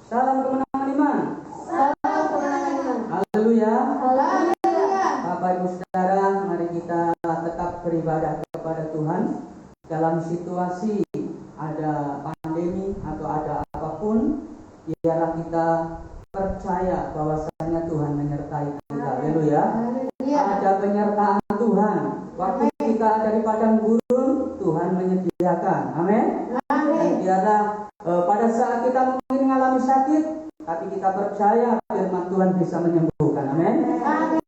Salam kemenangan iman. Salam kemenangan iman. Haleluya. Haleluya. Bapak Ibu Saudara, mari kita tetap beribadah kepada Tuhan dalam situasi ada pandemi atau ada apapun. Biarlah kita percaya bahwasanya Tuhan menyertai kita. Haleluya. Ada penyertaan Tuhan. Waktu kita ada di padang gurun, Tuhan menyediakan. Amin. Dan biarlah pada saat kita mungkin mengalami sakit, tapi kita percaya firman Tuhan bisa menyembuhkan. Amin.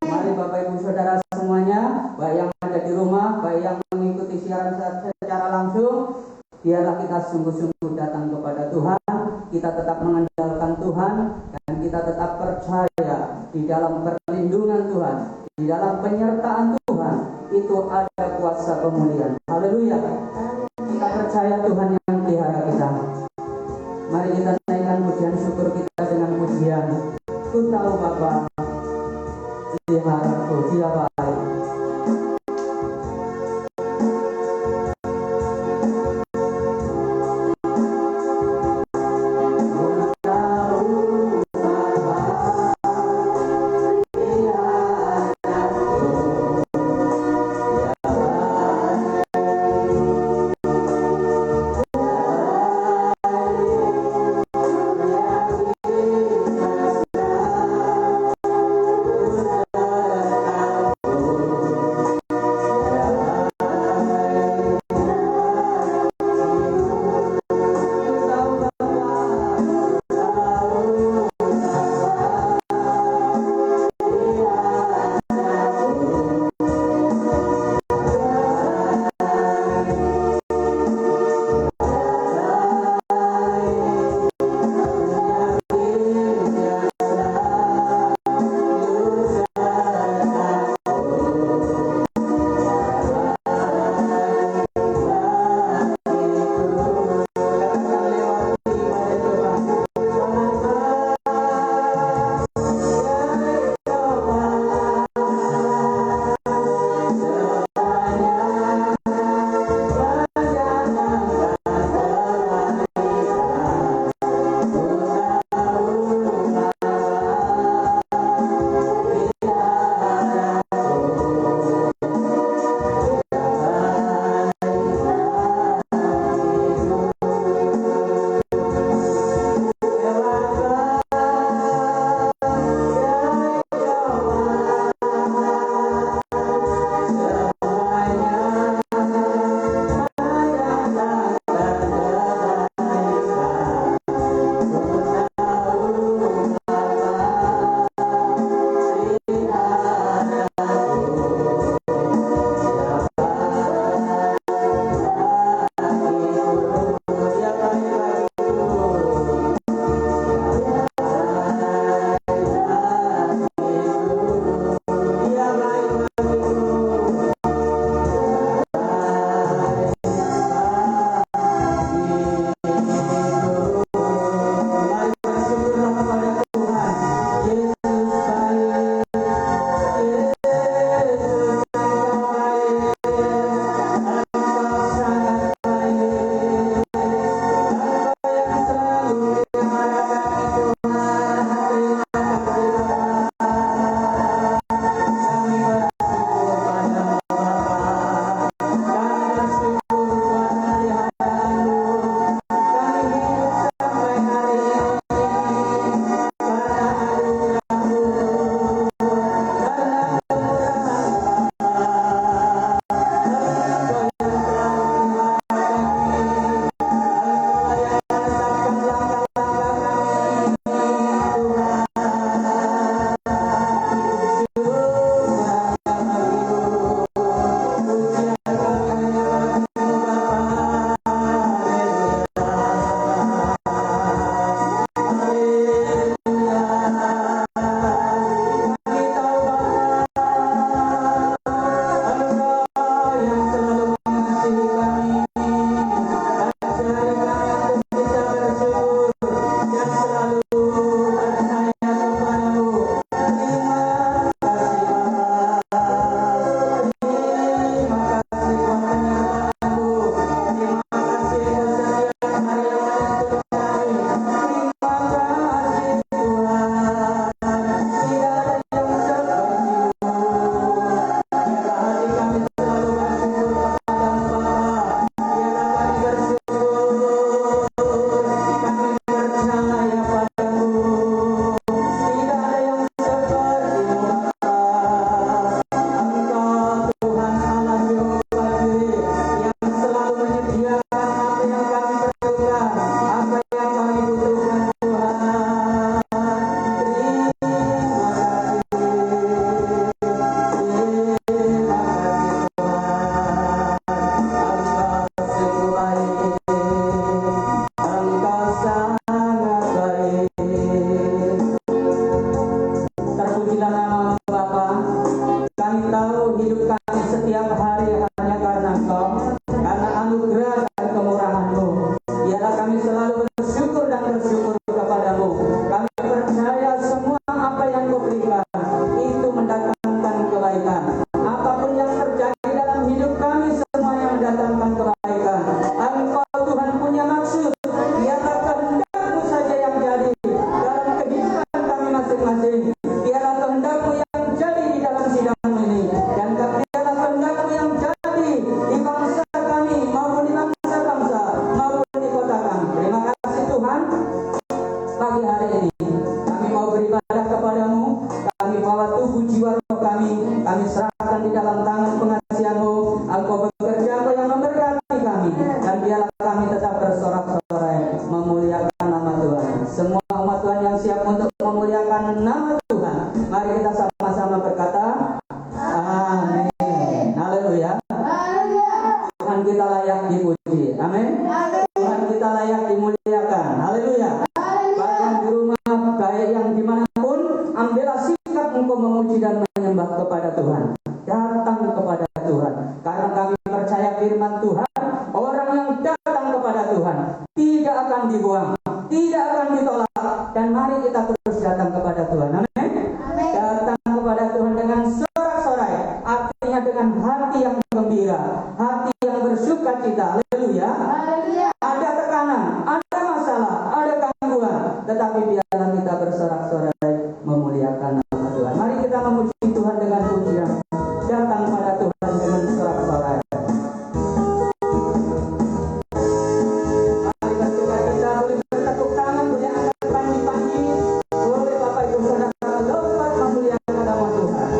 Mari Bapak Ibu Saudara semuanya, baik yang ada di rumah, baik yang mengikuti siaran secara langsung, biarlah kita sungguh-sungguh datang kepada Tuhan. Kita tetap mengandalkan Tuhan dan kita tetap percaya di dalam perlindungan Tuhan, di dalam penyertaan Tuhan itu ada kuasa pemulihan. Haleluya. Kita percaya Tuhan yang pelihara kita. Mari kita naikkan pujian syukur kita dengan pujian. Ku tahu Bapa peliharaku, Dia baik. Haleluya. Baik yang di rumah, baik yang dimanapun, ambillah sikap engkau memuji dan menyembah kepada Tuhan. Datang kepada Tuhan, karena kami percaya firman Tuhan. Orang yang datang kepada Tuhan tidak akan dibuang, tidak akan ditolak. Dan mari kita terus datang kepada Tuhan. Amin. Datang kepada Tuhan dengan sorak-sorai, artinya dengan hati yang gembira, hati yang bersukacita. Haleluya. Ada tekanan, ada masalah, ada gangguan, tetapi biarlah kita bersorak-sorai memuliakan nama Tuhan. Mari kita memuji Tuhan dengan pujian. Datang pada Tuhan dengan sorak-sorai. Mari bersukacita, boleh bertepuk tangan, boleh angkat panji-panji, boleh Bapak Ibu Saudara lompat memuliakan nama Tuhan.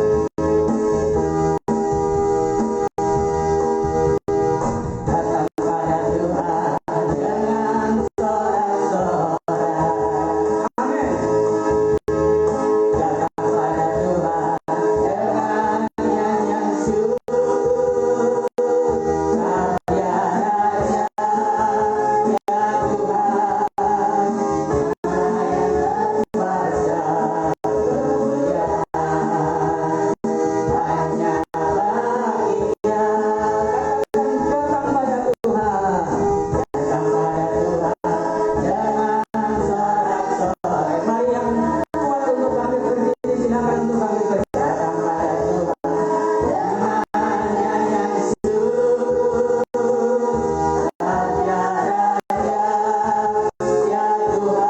Datang pada Tuhan dengan sorak-sorai. Amin. Datang pada Tuhan dengan nyanyian syukur. Ya Raja, ya Tuhan, yang kuasa kemuliaan. Hanya bagi Dia. Datang pada Tuhan, datang pada Tuhan dengan sorak-sorai. Mari yang kuat untuk kami berdiri, silakan untuk kami berdiri. Datang pada Tuhan dengan nyanyian syukur. Ya Raja, ya Tuhan,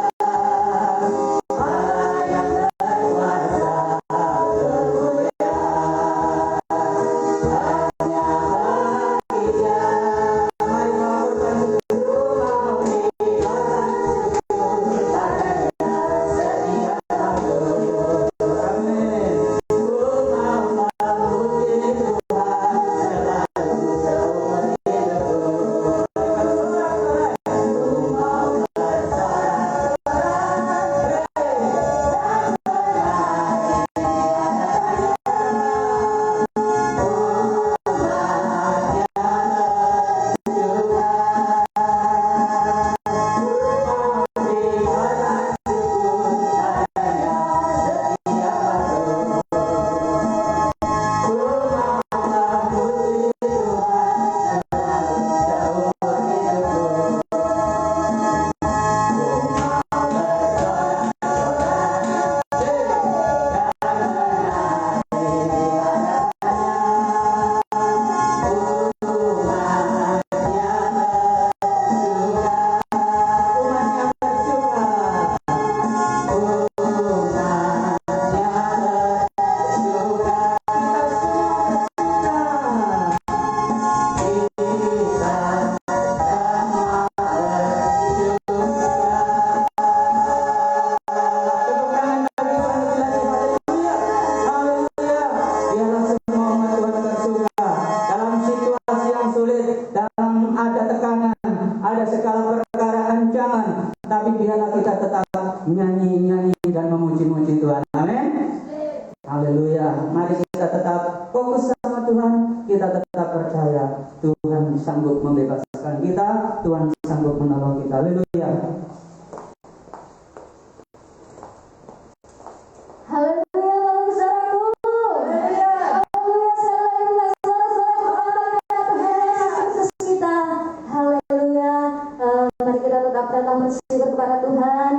Allah yang berkuasa kemuliaan. Hanya bagi Dia. Mari melakukan rumah orang setia Tuhan. Amin. Rumah memuji Tuhan selalu seumur hidupku. Bersorak-sorai. Rumah nyanyi-nyanyi dan memuji-muji Tuhan. Amin. Haleluya. Mari kita tetap fokus sama Tuhan. Kita tetap percaya Tuhan sanggup membebaskan kita. Tuhan sanggup menolong kita. Haleluya. Haleluya, Bapak Saudaraku. Haleluya, selalu sorak-sorai kepada Tuhan Yesus kita. Haleluya. Mari kita tetap datang bersyukur kepada Tuhan.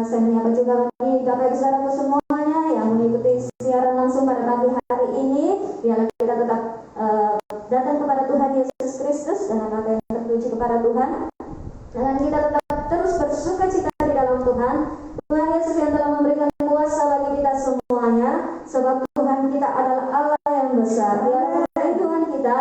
Saya menyapa juga bagi Bapak Ibu Saudaraku semuanya yang mengikuti siaran langsung pada pagi hari ini. Biarlah kita tetap datang kepada Tuhan Yesus Kristus dengan hati yang tertuju kepada Tuhan. Dan kita tetap terus bersukacita di dalam Tuhan. Tuhan Yesus yang telah memberikan kuasa bagi kita semuanya. Sebab Tuhan kita adalah Allah yang besar. Biarlah perlindungan kita,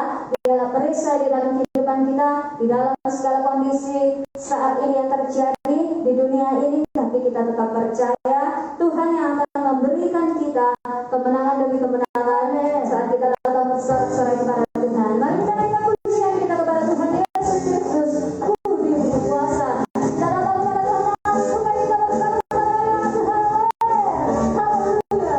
biarlah perisai di dalam kehidupan kita, di dalam segala kondisi saat ini yang terjadi di dunia ini. Tapi kita tetap percaya Tuhan yang akan memberikan kita kemenangan demi kemenangan saat kita datang bersorak-sorai kepada Tuhan. Mari kita naikkan pujian kita kepada Tuhan Yesus Kristus. Dia berkuasa. Kita datang kepada Tuhan, bukan kita bersama dengan Tuhan. Haleluya.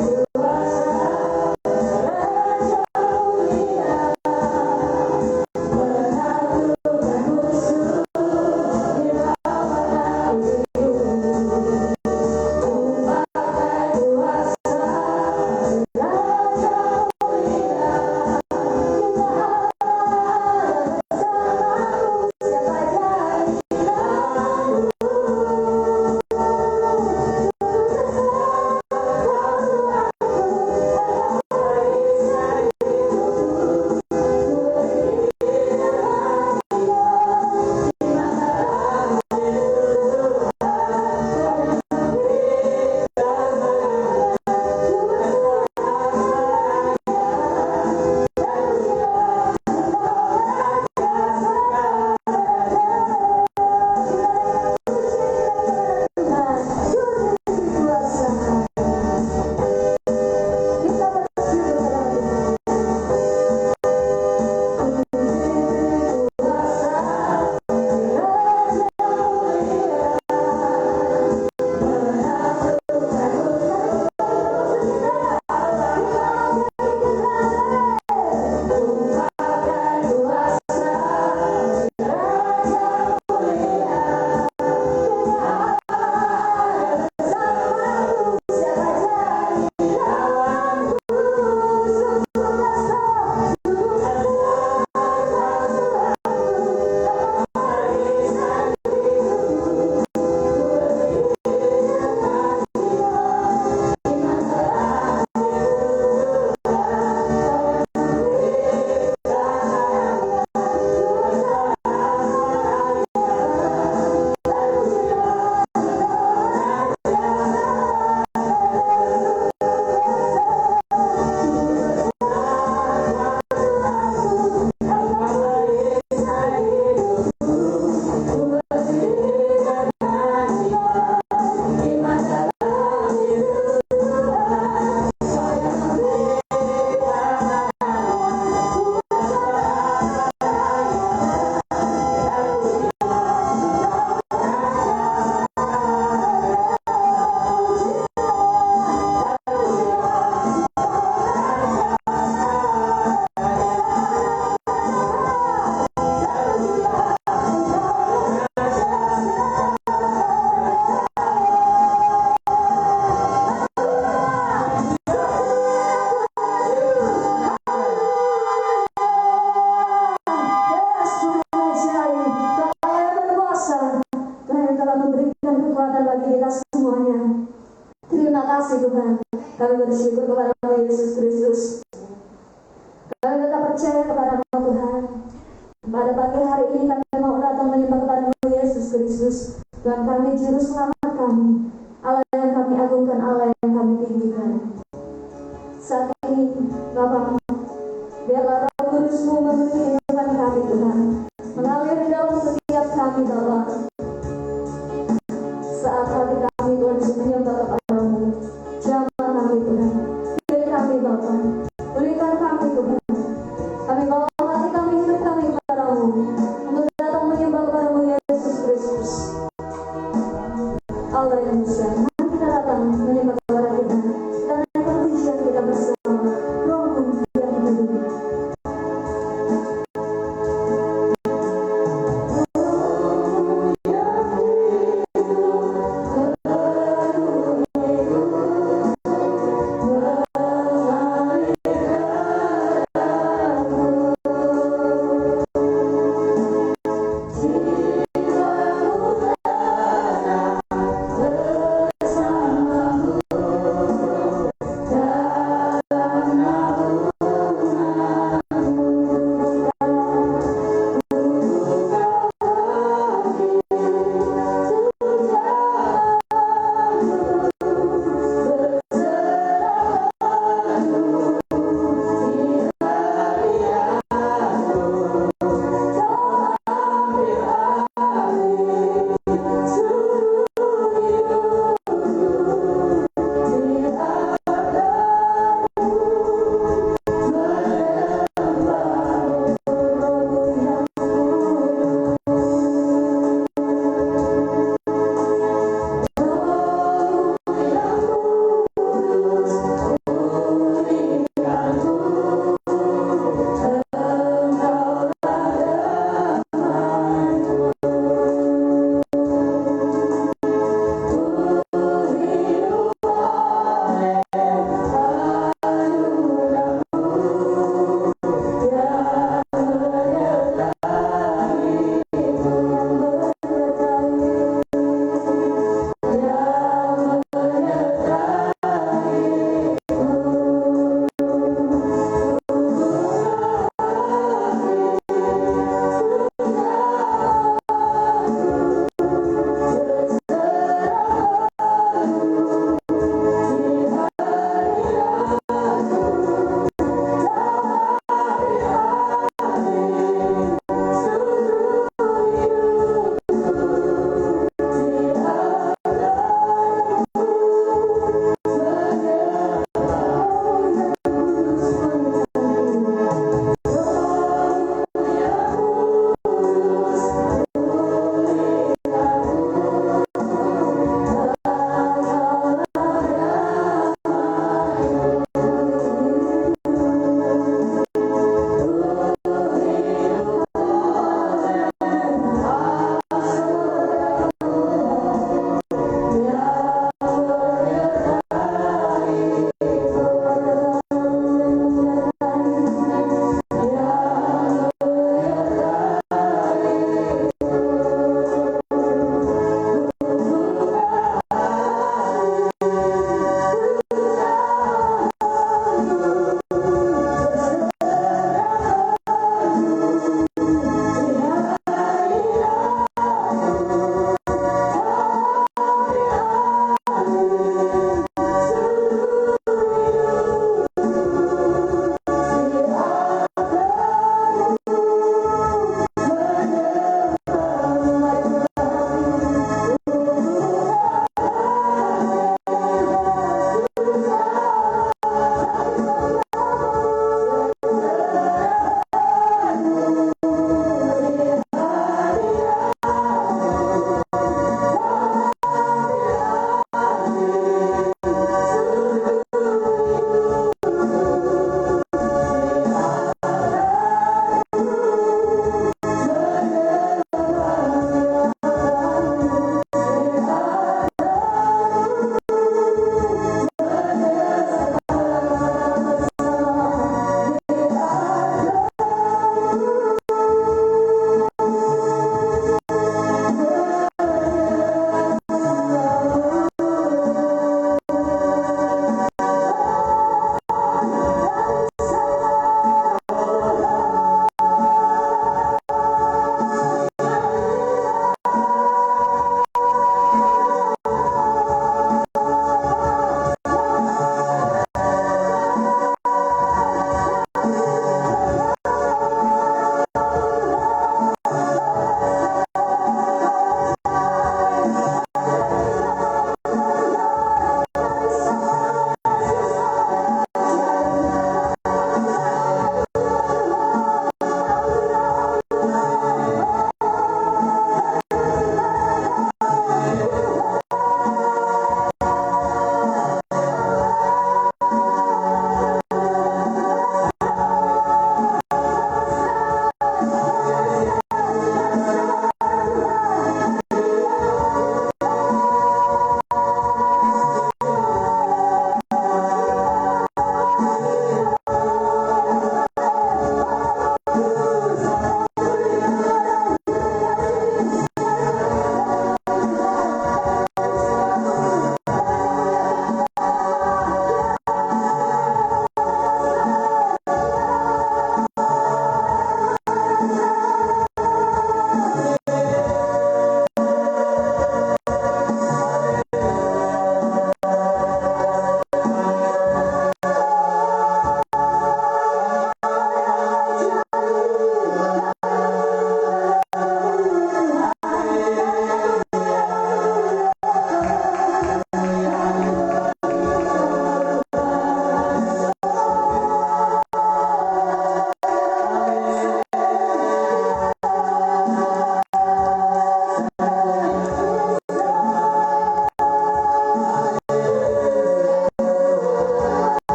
Berkuasa, Raja mulia. kasih Tuhan. Kami bersyukur kepada Yesus Kristus. Kami tetap percaya kepada Tuhan. Pada pagi hari ini kami mau datang menyembah kepada Yesus Kristus. Tuhan kami, Juru Selamat kami, Allah yang kami agungkan, Allah yang kami tinggikan. Saat ini Bapa, biarlah Roh Kudus-Mu memenuhi kehidupan kami Tuhan, mengalir di dalam setiap kami Bapa. Saat hati kami Tuhan menyembah kepada-Mu, jamah kami Tuhan, pilih kami Bapa, berikan kami Tuhan. Kami bawa hati kami, hidup kami kepada-Mu, untuk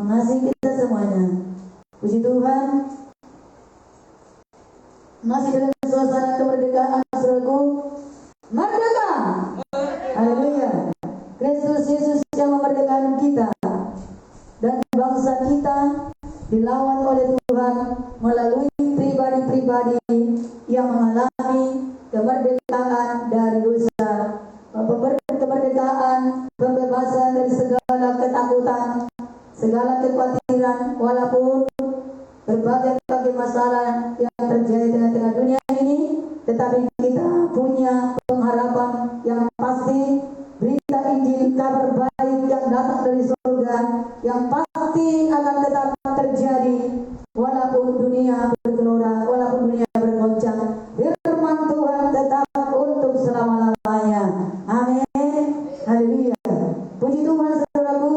mengasihi kita semuanya. Puji Tuhan, masih dalam suasana kemerdekaan, saudaraku. Merdeka! Haleluya! Kristus Yesus yang memerdekakan kita, dan bangsa kita dilawan oleh Tuhan melalui pribadi-pribadi yang mengalami kemerdekaan dari dosa, kemerdekaan, pembebasan dari segala ketakutan, segala kekhawatiran, walaupun berbagai masalah yang terjadi di tengah dunia ini, tetapi kita punya pengharapan yang pasti, berita Injil, kabar baik yang datang dari surga, yang pasti akan tetap terjadi walaupun dunia bergelora, walaupun dunia bergoncang. Firman Tuhan tetap untuk selama-lamanya. Amin. Haleluya. Puji Tuhan, saudaraku.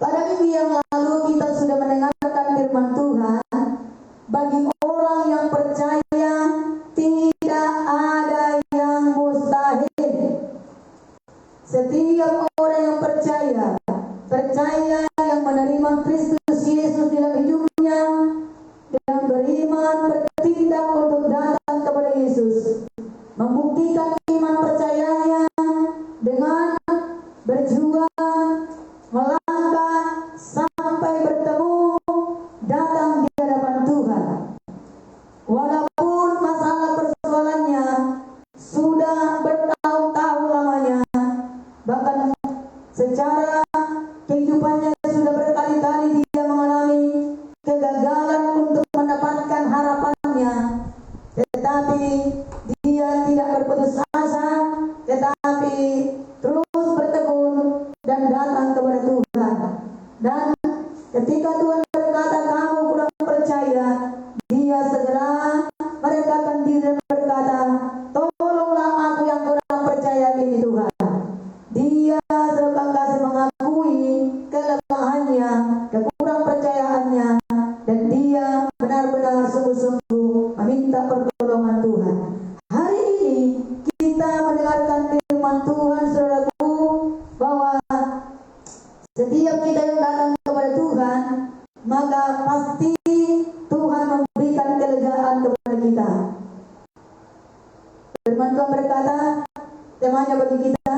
Pada minggu yang lalu kita sudah mendengarkan firman Tuhan. Bagi orang yang percaya tidak ada yang mustahil. Setiap orang yang percaya yang menerima Kristus Yesus dalam hidupnya, yang beriman, bertindak untuk datang kepada Yesus, membuktikan iman percayanya dengan berjuang, melangkah sampai bertemu, datang di hadapan Tuhan. Walaupun masalah persoalannya sudah bertahun-tahun lamanya, bahkan secara kehidupannya sudah berkali-kali dia mengalami kegagalan untuk mendapatkan harapannya, tetapi dia tidak berputus asa, tetapi terus bertekun dan datang kepada Tuhan. Dan ketika Tuhan berkata, kamu kurang percaya, dia segera merendahkan diri dan berkata, tolonglah aku yang kurang percaya ini Tuhan. Dia serba kasih mengakui kelemahannya, kekurang percayaannya, dan dia benar-benar sungguh-sungguh meminta pertolongan Tuhan. Hari ini kita mendengarkan firman Tuhan, saudaraku, bahwa setiap kita yang datang kepada Tuhan, maka pasti Tuhan memberikan kelegaan kepada kita. Firman Tuhan berkata, temanya bagi kita,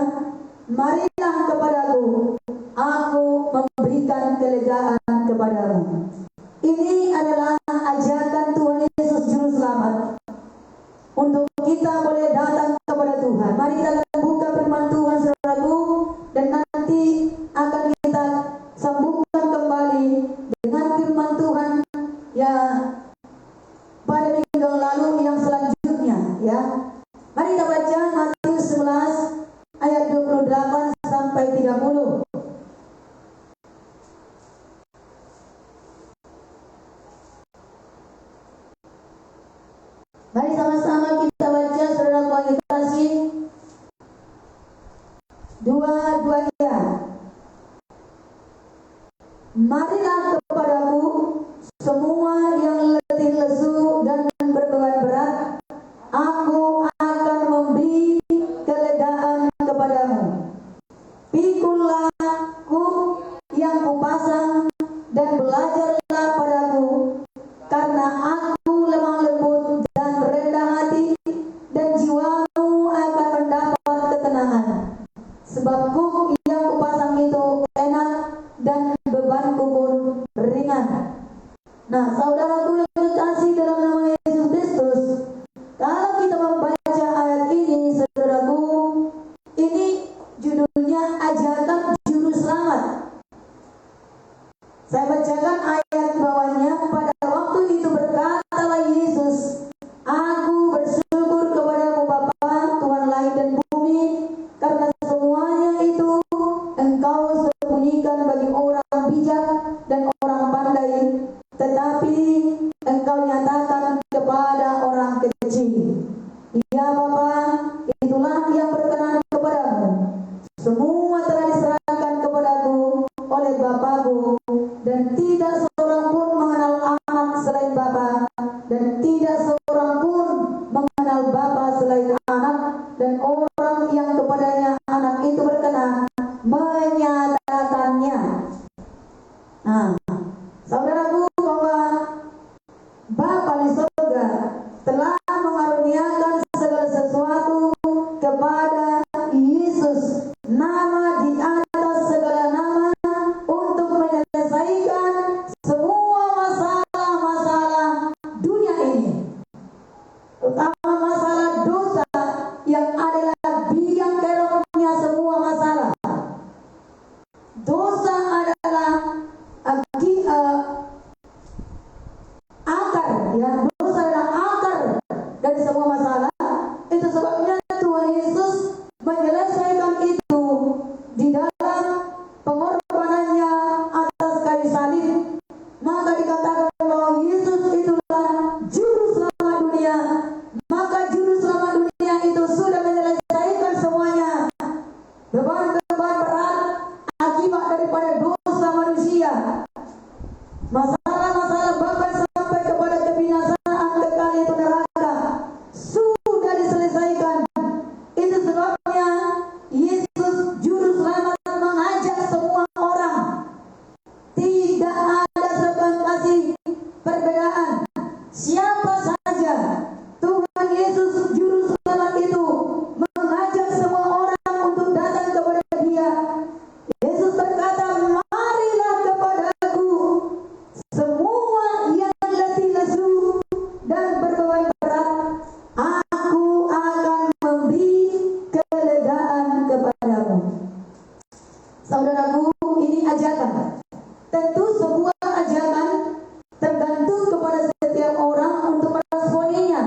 marilah kepadaku, aku memberikan kelegaan kepadamu. Ini adalah ajakan Tuhan Yesus Juru Selamat untuk kita boleh datang kepada Tuhan. Mari kita akan buka firman Tuhan, saudaraku, dan nanti akan kita sambungkan kembali dengan firman Tuhan ya pada minggu yang lalu yang selanjutnya, ya. Mari kita baca Matius 11 ayat 28 sampai 30. Mari sama-sama kita baca, saudara yang kasih. Dua-duanya. Marilah kepadaku semua yang letih lesu dan berbeban berat, aku akan memberi kelegaan kepadamu. Pikullah kuk yang kupasang dan belajarlah padaku, karena aku lemah lembut dan rendah hati, dan jiwamu akan mendapat ketenangan. Sebab kuk yang kupasang itu enak dan bebanku pun ringan. Nah, saudaraku yang dikasih dalam nama Yesus Kristus, kalau kita membaca ayat ini, saudaraku, ini judulnya ajakan juru selamat. Saya bacakan ayat bawahnya. Pada waktu itu berkatalah Yesus, aku bersyukur kepadamu Bapa, Tuhan langit dan bumi, karena semuanya itu Engkau sembunyikan bagi orang bijak dan orang pandai, tetapi Engkau nyatakan kepada orang kecil. Ya Bapa, itulah yang berkenan kepadamu. Semua telah diserahkan kepadaku oleh Bapakku, dan tidak seorang pun mengenal anak selain Bapa, dan tidak seorang pun mengenal Bapa selain anak, dan orang yang kepadanya anak itu berkenan menyatakannya. Nah, saudaraku, bahwa Bapa di surga telah mengaruniakan segala sesuatu kepada Yesus, nama di atas segala nama, untuk menyelesaikan semua masalah-masalah dunia ini, terutama masalah dosa yang adalah biang keroknya semua masalah. Dosa adalah akar, ya, dosa adalah akar dari semua masalah. Itu sebabnya Tuhan Yesus menyelesaikan itu di dalam pengorbanannya atas kayu salib. Maka dikatakan bahwa Yesus itulah juru selamat dunia. Maka juru selamat dunia itu sudah menyelesaikan semuanya, beban-beban berat akibat daripada dosa manusia, masalah-masalah bahkan sampai kepada kebinasaan kekal itu neraka, sudah diselesaikan. Itu sebabnya Yesus juru selamat mengajak semua orang. Tidak ada sebab kasih perbedaan. Siapa saja, Tuhan Yesus juru selamat itu mengajak semua orang untuk datang kepada Dia. Yesus berkata, marilah kepadaku semua yang letih lesu dan berbeban berat, aku akan memberi kelegaan kepadamu. Saudaraku, ini ajakan. Tentu sebuah ajakan tergantung kepada setiap orang untuk meresponinya.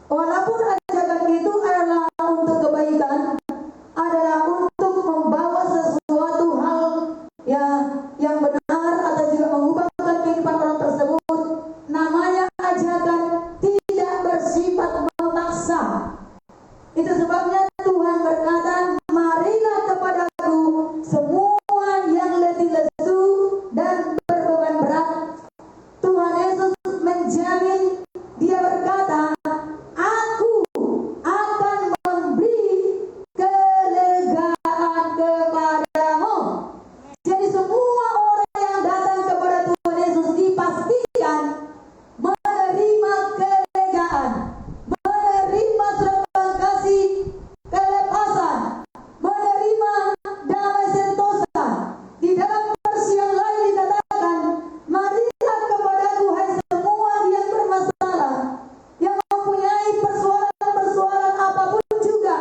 Walaupun ajakan itu adalah untuk kebaikan, adalah untuk membawa sesuatu hal yang benar atau juga mengubahkan kehidupan orang tersebut, namanya ajakan tidak bersifat memaksa. Itu sebabnya Tuhan berkata, marilah kepadaku semua yang letih lesu dan berbeban berat. Tuhan Yesus menjamin, Dia berkata, aku akan memberi kelegaan kepadamu. Jadi semua orang yang datang kepada Tuhan Yesus dipastikan menerima kelegaan, menerima serba kasih kelepasan, menerima damai sentosa. Di dalam versi yang lain dikatakan, marilah kepadaku hai semua yang bermasalah, yang mempunyai persoalan-persoalan apapun juga.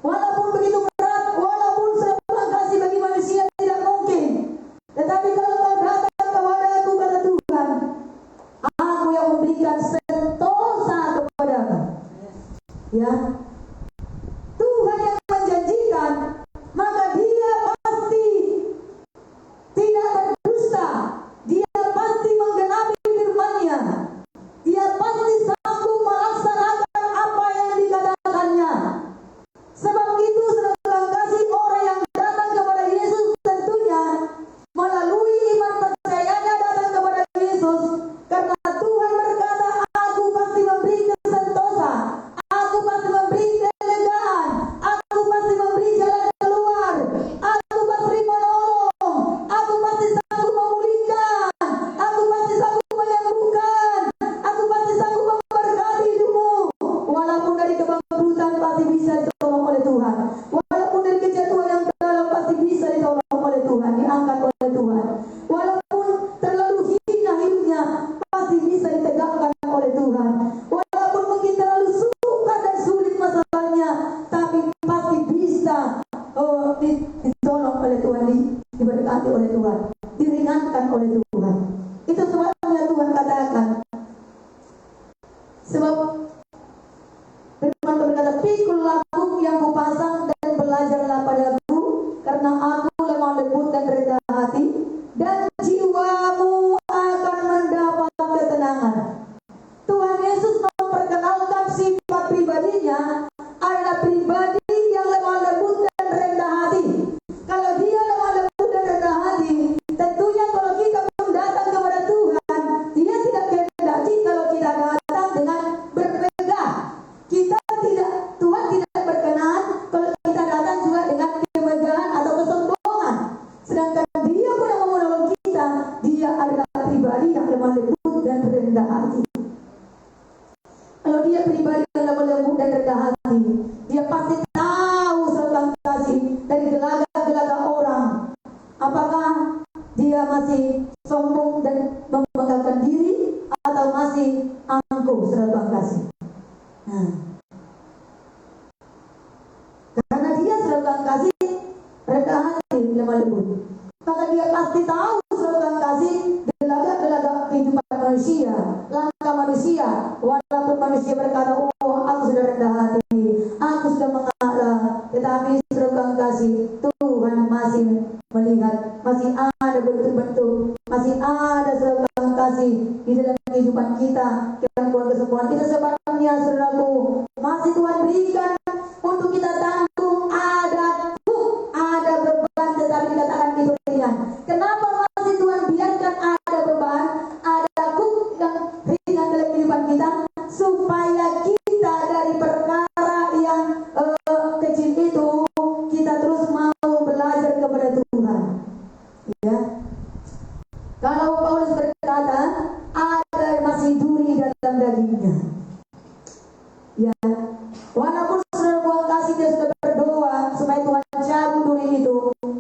Walaupun begitu berat, walaupun serba kasih bagi manusia tidak mungkin, tetapi kalau kau datang kepadaku, kata Tuhan, aku yang memberikan sentosa kepadamu. Ya, Tuhan yang menjanjikan, maka Dia pasti tidak berdusta. Dia pasti menggenapi firman-Nya. Dia pasti sanggup melaksanakan apa yang dikatakannya. Sebab itu, saudara kasih, orang yang datang kepada Yesus tentunya melalui iman percayanya datang kepada Yesus, karena Tuhan berkata, aku pasti memberi kesentosa, aku pasti memberi dia masih sombong dan membanggakan diri atau masih angkuh, saudara Tuhan kasih. Nah, karena dia, saudara Tuhan kasih, rendah hati, lemah lembut, maka dia pasti tahu, saudara Tuhan kasih, gelagat-gelagat kehidupan manusia, langkah manusia. Walaupun manusia berkata, oh aku sudah rendah hati, aku sudah mengalah, tetapi saudara Tuhan kasih, Tuhan masih melihat, masih ada bentuk-bentuk, masih ada saudara Tuhan kasih di dalam kehidupan kita, gangguan kesembuhan kita sebabnya, saudaraku, masih Tuhan berikan untuk kita tanggung. Ada beban, tetapi dikatakan itu ringan. Kenapa masih Tuhan biarkan ada beban, ada yang ringan dalam kehidupan kita, supaya kita dari perkara yang kecil itu kita terus mau belajar kepada Tuhan. Ya, kalau Paulus berkata ada masih duri dalam dagingnya. Ya, walaupun saudara Tuhan kasih dia sudah berdoa supaya Tuhan cabut duri itu,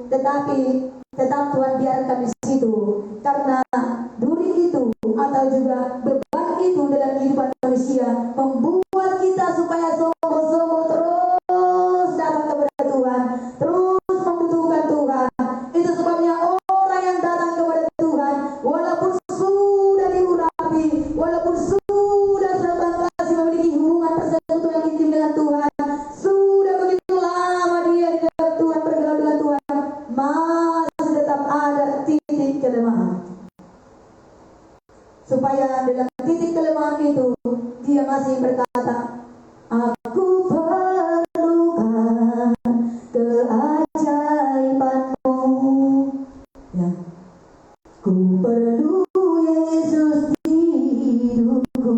tetapi tetap Tuhan biarkan di situ, karena duri itu atau juga beban itu dalam kehidupan manusia membuat kita supaya sombong-sombong terus datang kepada Tuhan, terus membutuhkan Tuhan. Itu sebabnya orang yang datang kepada Tuhan, walaupun sudah diurapi, walaupun sudah kasih memiliki hubungan persekutuan intim dengan Tuhan, sudah begitu lama dia di dalam Tuhan, bergaul dengan Tuhan, masih tetap ada titik kelemahan. Supaya dalam titik kelemahan itu dia masih berkata, aku perlukan keajaibanmu. Ya, ku perlu Yesus di hidupku.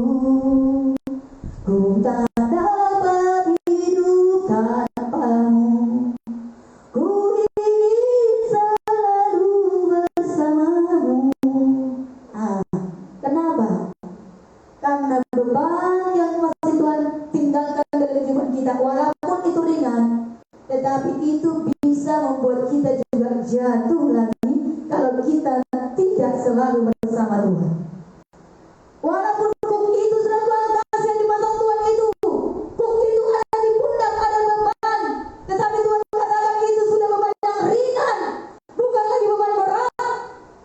Ku tak dapat hidup tanpamu. Ku ingin selalu bersamamu. Kenapa? Karena beban yang masih Tuhan tinggalkan dalam kehidupan kita, walaupun itu ringan, tetapi itu bisa membuat kita juga jatuh lagi kalau kita tidak selalu bersama Tuhan. Walaupun kuk itu sudah Tuhan kasih yang dipasang Tuhan itu, kuk itu ada di pundak, ada beban, tetapi Tuhan katakan itu sudah beban yang ringan, bukan lagi beban berat.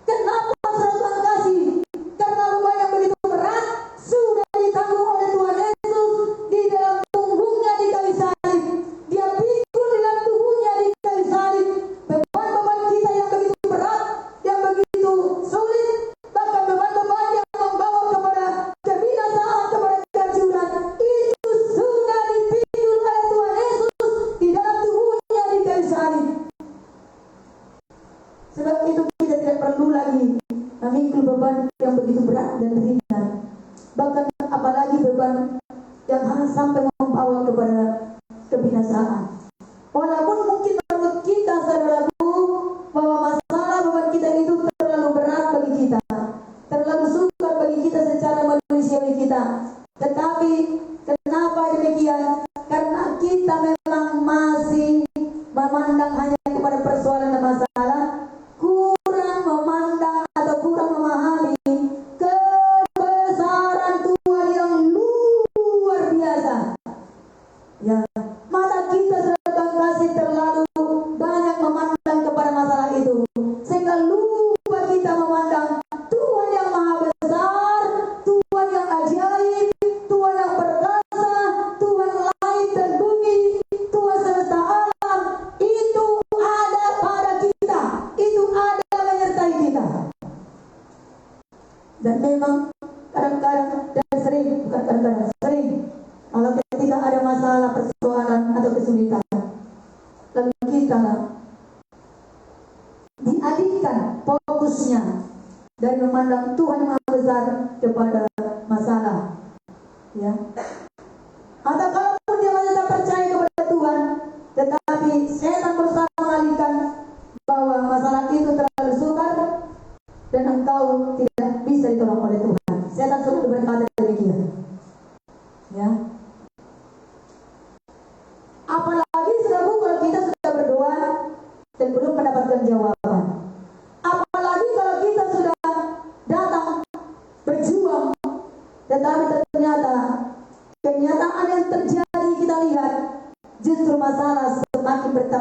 Kenapa saudara Tuhan kasih? Karena beban yang begitu berat sudah ditanggung oleh Tuhan Yesus di dalam punggungnya di kayu salib. Dia pikul di dalam tubuhnya di kayu salib. Beban-beban kita yang begitu berat, yang begitu sulit, bahkan beban-beban yang membawa kepada kebinasaan, kepada kehancuran, itu sudah dipikul oleh Tuhan Yesus di dalam tubuhnya di kayu salib. Sebab itu kita tidak perlu lagi memikul beban yang begitu berat dan ringan, bahkan apalagi beban yang sampai membawa kepada kebinasaan. Walaupun mungkin menurut kita, saudaraku, bahwa masalah beban kita itu terlalu berat bagi kita, terlalu sukar bagi kita secara manusiawi kita, tetapi kenapa demikian? Karena kita memang masih memandang hanya kepada persoalan dan masalah, kurang memandang atau kurang memahami kebesaran Tuhan yang luar biasa. Ya, mata kita sedang kasih terlalu banyak memandang kepada masalah itu, sehingga lupa kita memandang Tuhan yang maha besar, Tuhan yang ajaib, Tuhan yang perkasa, Tuhan langit dan bumi, Tuhan semesta alam. Itu ada pada kita, itu ada menyertai kita. Dan memang kadang-kadang dan sering, bukan kadang-kadang, sering, kalau ketika ada masalah, persoalan atau kesulitan, lalu kita dialihkan fokusnya dari memandang Tuhan yang maha besar kepada masalah. Ya. Atau kalaupun dia masih tak percaya kepada Tuhan, tetapi setan berusaha mengalihkan bahwa masalah itu terlalu sukar dan engkau tidak bisa ditolong oleh Tuhan. Setan selalu berkata demikian. Ya. Apalagi saudaraku kalau kita sudah berdoa dan belum mendapatkan jawaban. Apalagi kalau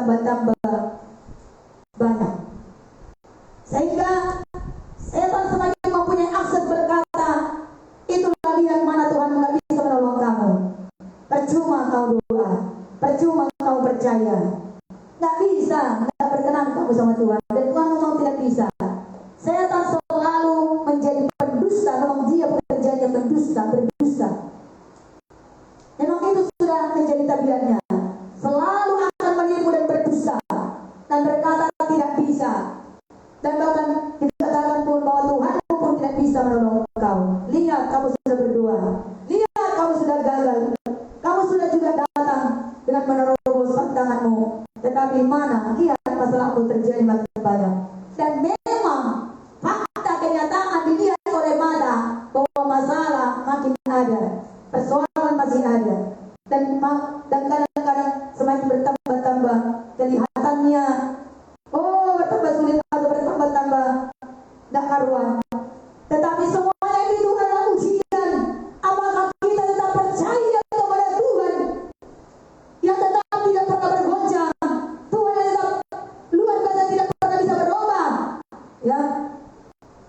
bertambah-tambah banyak. Sehingga setan semakin mempunyai akses berkata, itulah lihat mana Tuhan nggak bisa menolong kamu. Percuma kau doa, percuma kau percaya. Nggak bisa, nggak berkenan kamu sama Tuhan. Dan Tuhan memang tidak bisa. Setan selalu menjadi pendusta, memang dia pekerjaannya pendusta, berdusta. Memang itu sudah menjadi tabiatnya. Selalu akan menipu dan berdusta dan berkata tidak bisa. Dan bahkan dikatakan pun bahwa Tuhan pun tidak bisa menolong kau. Lihat kamu sudah berdoa, lihat kamu sudah gagal, kamu sudah juga datang dengan menerobos tanganmu, tetapi mana lihat masalahmu terjadi makin banyak. Dan memang fakta kenyataan dilihat oleh mata bahwa masalah makin ada, persoalan masih ada, dan kadang-kadang semakin bertambah-tambah kelihatannya, bertambah sulit atau bertambah-tambah tidak karuan. Tetapi semuanya itu adalah ujian. Apakah kita tetap percaya kepada Tuhan yang tetap tidak pernah bergoncang, Tuhan yang tetap luar biasa tidak pernah bisa berubah, ya?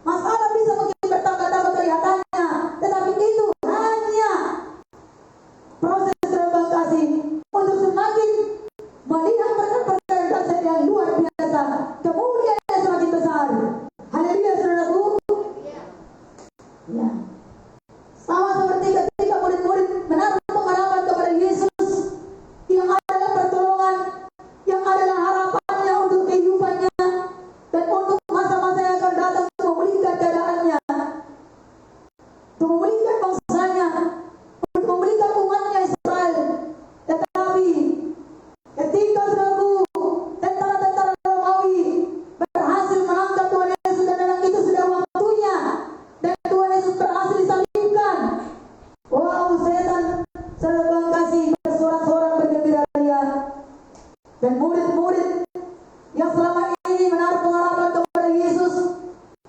Masalah bisa mungkin bertambah-tambah kelihatannya, tetapi itu hanya proses terbang kasih untuk semakin melihat perkara-perkara yang luar biasa, kemudian yang semakin besar. Haleluya, saudaraku. Ya. Sama seperti ketika murid-murid menaruh pengharapan kepada Yesus yang adalah pertolongan, yang adalah harapannya untuk kehidupannya dan untuk masa-masa yang akan datang untuk memulihkan keadaannya, untuk memulihkan bangsanya, untuk memulihkan umatnya Israel. Tetapi ketika saudaraku tentara-tentara Romawi berhasil menangkap Tuhan Yesus dan dalam itu sudah waktunya dan Tuhan Yesus berhasil disalibkan. Wow, setan saudara kasih bersorak-sorak bergembira ria. Dan murid-murid yang selama ini menaruh pengharapan kepada Yesus,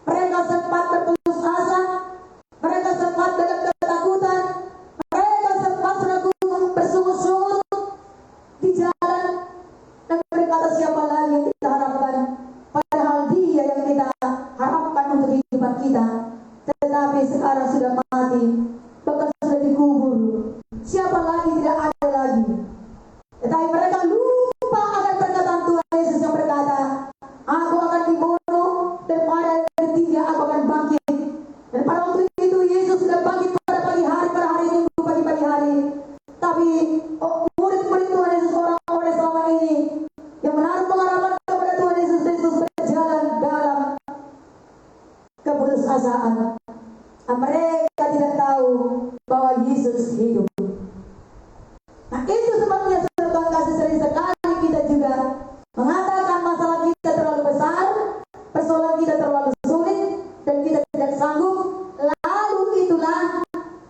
mereka sempat berputus asa, mereka sempat dalam ketakutan, mereka sempat bersungut-sungut di jalan dan berkata, siapa lagi yang kita harapkan, padahal dia yang kita harapkan untuk kehidupan kita. Tetapi sekarang sudah mati, bahkan sudah dikubur, siapa lagi, tidak ada lagi. Tetapi mereka lupa akan perkataan Tuhan Yesus yang berkata, aku akan dibunuh dan pada hari ketiga aku akan bangkit. Dan pada waktu itu Yesus sudah bangkit pada pagi hari, pada hari Minggu pagi hari. Tapi murid-murid Tuhan Yesus, orang-orang selama ini yang menaruh pengharapan kepada Tuhan Yesus Kristus, berjalan dalam keputusasaan. Mereka tidak tahu bahwa Yesus hidup. Nah, itu sebabnya saudara kasih, sering sekali kita juga mengatakan masalah kita terlalu besar, persoalan kita terlalu sulit, dan kita tidak sanggup. Lalu itulah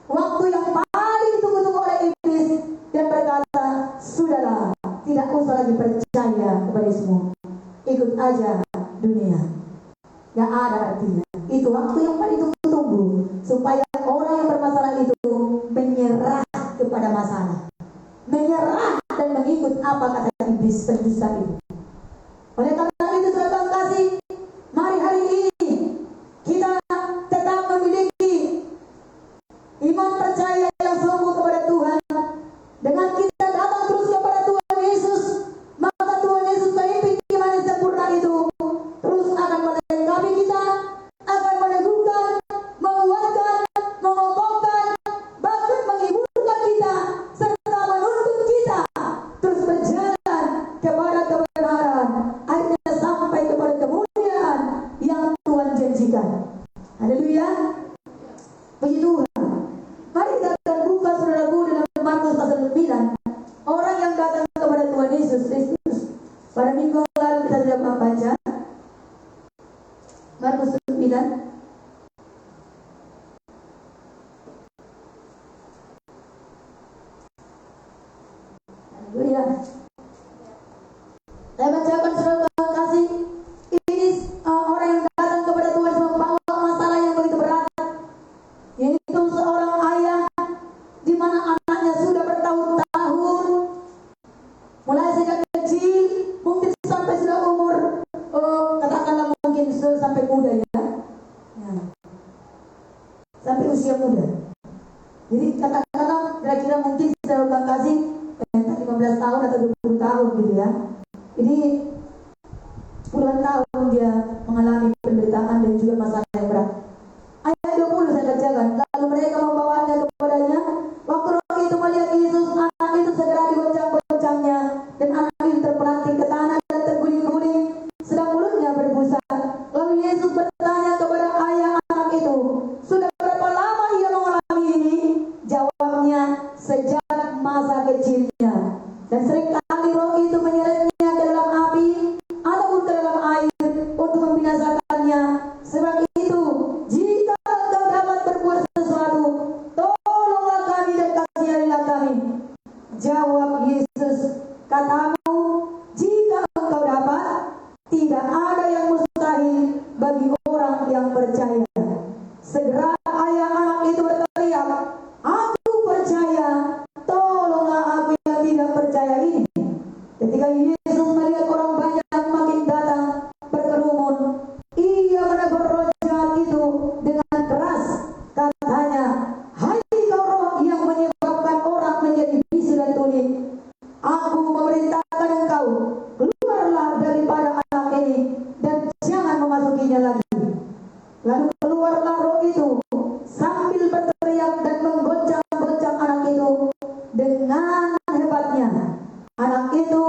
waktu yang paling ditunggu-tunggu oleh iblis dan berkata, sudahlah, tidak usah lagi percaya kepada semua, ikut aja dunia. Gak ada artinya. Itu waktu yang paling ditunggu-tunggu supaya orang yang bermasalah itu menyerah kepada masalah, menyerah dan mengikut apa kata iblis pendusta itu. Oleh karena itu saudara kasih, mari hari ini kita tetap memiliki iman percaya yang sungguh kepada Tuhan. Dengan kita datang terus kepada Tuhan Yesus, maka Tuhan Yesus memimpin iman yang sempurna itu terus akan melengkapi kita, akan meneguhkan, menguatkan, mengokohkan, bahkan menghiburkan kita, serta menuntun kita terus berjalan kepada kebenaran, akhirnya sampai kepada kemuliaan yang Tuhan janjikan. Haleluya, puji Tuhan. Mari kita akan buka saudaraku dalam Markus pasal 9. Orang yang datang kepada Tuhan Yesus Kristus. Pada minggu lalu kita sudah membaca Markus 9. Haleluya. Saya bacakan saudara kasih. Ini orang yang datang kepada Tuhan membawa masalah yang begitu berat. Yaitu seorang ayah di mana anaknya sudah bertahun-tahun, mulai sejak kecil, mungkin muda ya. Sampai usia muda. Jadi katakanlah kira-kira mungkin saudara ulang kasih 15 tahun atau 20 tahun gitu ya. Ini puluhan tahun dia mengalami penderitaan dan juga masalah yang berat. Ayat 20 saya bacakan. Lalu mereka membawanya kepadanya. Waktu roh itu melihat Yesus, anak itu segera digoncang-goncangnya, dan anak itu terpelanting ke tanah dan terguling-guling, sedang mulutnya berbusa. Lalu Yesus bertanya kepada ayah anak itu, sudah berapa lama ia mengalami ini? Jawabnya, sejak masa kecilnya. Dan seringkali roh itu menyeretnya ke dalam api ataupun ke dalam air untuk membinasakannya. Sebab itu, jika engkau dapat berbuat sesuatu, tolonglah kami dan kasihanilah kami. Jawab Yesus, katamu, jika engkau dapat, tidak ada yang mustahil bagi orang yang percaya. Segera ayah anak itu berteriak, aku percaya, tolonglah aku yang tidak percaya ini. Ketika Yesus melihat orang banyak makin datang berkerumun, ia menegur roh jahat itu dengan keras. Katanya, hai kau roh yang menyebabkan orang menjadi bisu dan tuli, aku memerintahkan engkau, keluarlah daripada anak ini dan jangan memasukinya lagi. Lalu keluarlah roh itu sambil berteriak dan menggoncang-goncang anak itu dengan hebatnya. Anak itu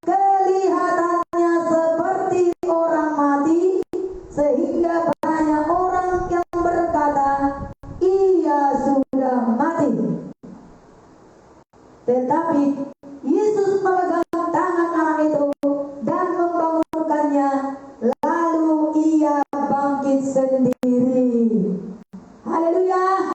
kelihatannya seperti orang mati, sehingga banyak orang yang berkata, ia sudah mati. Tetapi Yesus memegang tangan anak itu dan membangunkannya, lalu ia bangkit sendiri. Haleluya.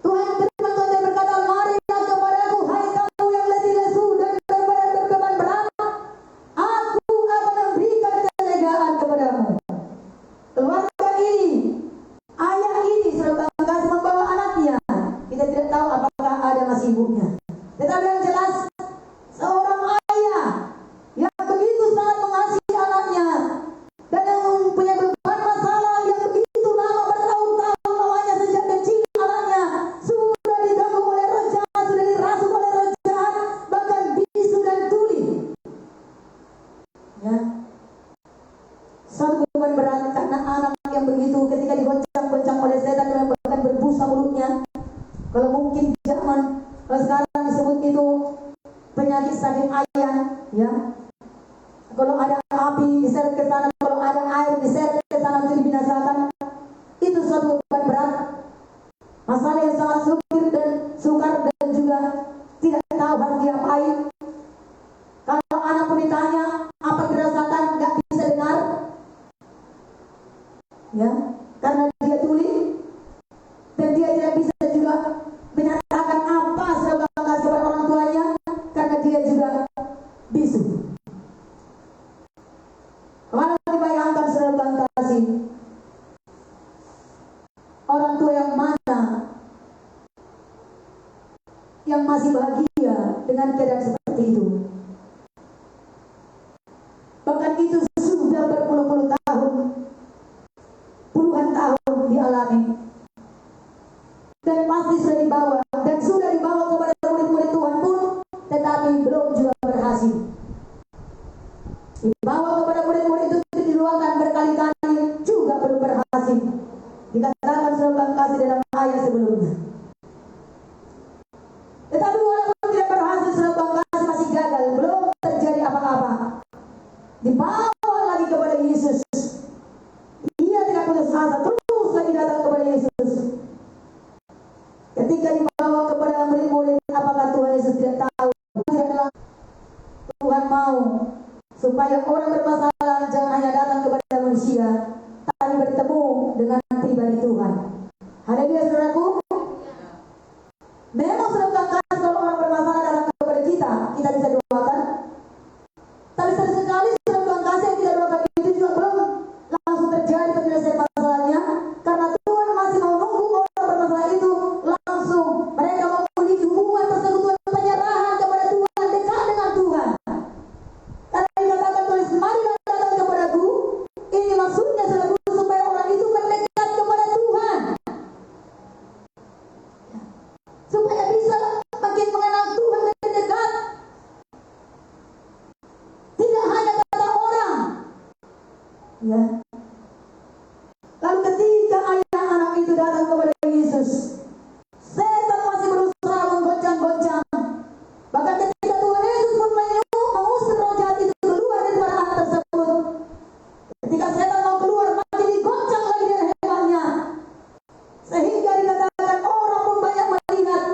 Tuhan firman Tuhan berkata, marilah kepadaku hai kamu yang letih lesu dan berbeban berat, aku akan memberikan kelegaan kepadamu. Keluarga ini, ayah ini saudara kasih membawa anaknya. Kita tidak tahu apakah ada masih ibunya. Tetapi yang jelas, seorang ayah yang begitu sangat mengasihi anaknya dan yang mempunyai beban masalah yang begitu lama bertahun-tahun lamanya sejak kecil, anaknya sudah diganggu oleh roh jahat, sudah dirasuk oleh roh jahat, bahkan bisu dan tuli. Ya, suatu beban berat karena anak yang begitu ketika digoncang-goncang oleh setan dan bahkan berbusa mulutnya. Kalau mungkin zaman sekarang disebut itu penyakit sakit ayan, ya. Kalau ada api diseret ke sana, kalau ada air diseret ke sana untuk dibinasakan, itu suatu beban berat. Masalah yang sangat sukar dan juga tidak tahu harus diapain. Kalau anak pun ditanya apa dirasakan, nggak bisa dengar, ya, karena dia tuli dan dia tidak bisa juga menyatakan apa sebab kasih kepada orang tuanya karena dia juga bisu. Kalau dibayangkan saudara kasih, orang tua yang mana yang masih bahagia dengan keadaan seperti itu? Bahkan itu sudah berpuluh-puluh tahun, puluhan tahun dialami, dan pasti sudah dibawa dan sudah dibawa kepada murid-murid Tuhan pun, tetapi belum juga berhasil. Dibawa kepada murid-murid itu diluangkan berkali-kali juga belum berhasil. Dikatakan saudara kasih dalam ayat sebelumnya. Tetapi walaupun tidak berhasil, saudara kasih masih gagal, belum terjadi apa-apa. Dibawa lagi kepada Yesus. Ia tidak putus asa, terus lagi datang kepada Yesus. Ketika dibawa kepada murid-murid, apakah Tuhan Yesus tidak tahu? Tidaklah. Tuhan mau supaya orang bermasalah jangan hanya datang kepada manusia, tapi bertemu dengan pribadi Tuhan. Haleluya saudaraku. Memang saudara kasih kalau orang bermasalah datang kepada kita, kita bisa doakan. Tapi sesekali saudara kasih yang kita doakan itu juga belum langsung terjadi penyelesaian masalahnya, karena Tuhan masih mau nunggu orang bermasalah itu langsung mereka memiliki hubungan persekutuan penyerahan kepada Tuhan, dekat dengan Tuhan. Karena dikatakan tulis, marilah datang kepadaku ini maksudnya saudaraku, supaya orang itu mendekat kepada Tuhan, supaya bisa makin mengenal Tuhan dan dekat. Tidak hanya kata orang, ya. Lalu ketika ayah anak itu datang kepada Yesus, setan masih berusaha menggoncang-goncang. Bahkan ketika Tuhan Yesus pun mengusir roh jahat itu keluar daripada anak tersebut, ketika setan mau keluar, makin digoncang lagi dengan hebatnya, sehingga dikatakan orang pun banyak melihat.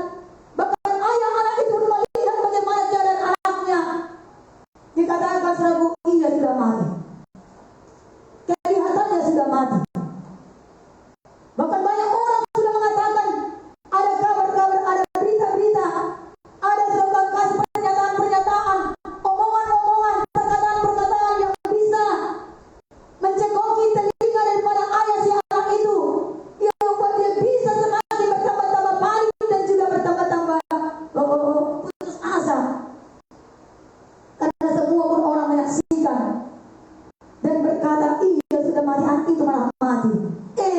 Bahkan ayah anak itu pun melihat bagaimana keadaan anaknya. Dikatakan saudaraku, ia sudah mati. Kelihatannya sudah mati. Bahkan banyak orang sudah mengatakan, ada kabar-kabar, ada berita-berita, ada sebuah kasih pernyataan-pernyataan, omongan-omongan, perkataan-perkataan yang bisa mencekoki telinga daripada ayah si anak itu, yang membuat dia bisa semakin bertambah-tambah panik dan juga bertambah-tambah putus asa. Karena semua pun orang menyaksikan dan berkata, iya sudah mati, anak itu malah mati.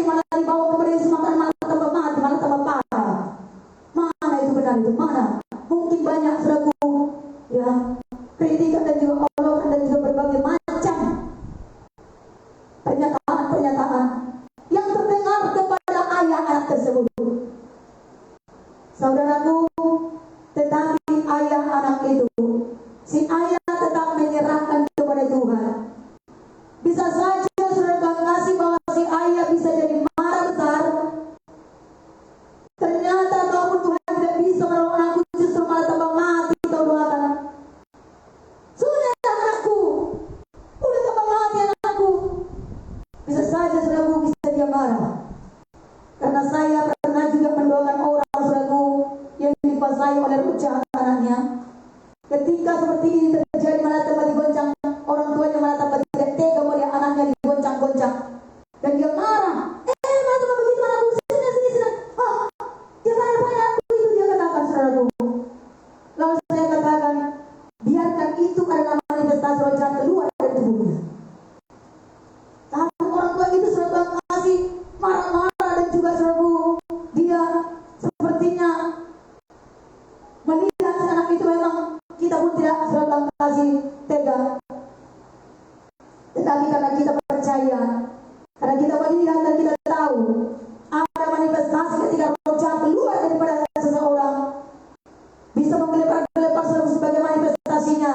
Malah dibawa kepada Yesus, malah tambah mati, malah tambah parah. Mana itu benar, itu mana? Mungkin banyak saudaraku, ya, kritikan dan juga olokan dan juga berbagai macam pernyataan-pernyataan yang terdengar kepada ayah anak tersebut. Saudaraku, tetapi ayah anak itu, si ayah tetap menyerahkan kepada Tuhan. Bisa saja saudara kasih bahwa si ayah bisa jadi marah besar. Ternyata kalaupun Tuhan tidak bisa menolong anakku, justru malah tambah mati, kau doakan. Sudah anakku, udah tambah mati anakku. Bisa saja saudaraku, bisa dia marah. Karena saya pernah juga mendoakan orang saudaraku yang dikuasai oleh roh jahat anaknya. Ketika seperti ini terjadi, malah tambah digoncang, orang tuanya malah tambah tidak tega melihat anaknya digoncang-goncang, dan dia marah. Malah tambah begitu anakku, sini. Dia marah aku itu, dia katakan saudaraku. Lalu saya katakan, biarkan itu adalah manifestasi roh jahat keluar dari tubuhnya. Tapi orang tua itu saudara kasih marah-marah dan juga saudaraku, dia sepertinya melihat anak itu memang kita pun tidak saudara kasih tega. Tetapi karena kita percaya, karena kita melihat dan kita tahu ada manifestasi ketika roh jahat keluar daripada seseorang, bisa menggelepar-gelepar sebagai manifestasinya,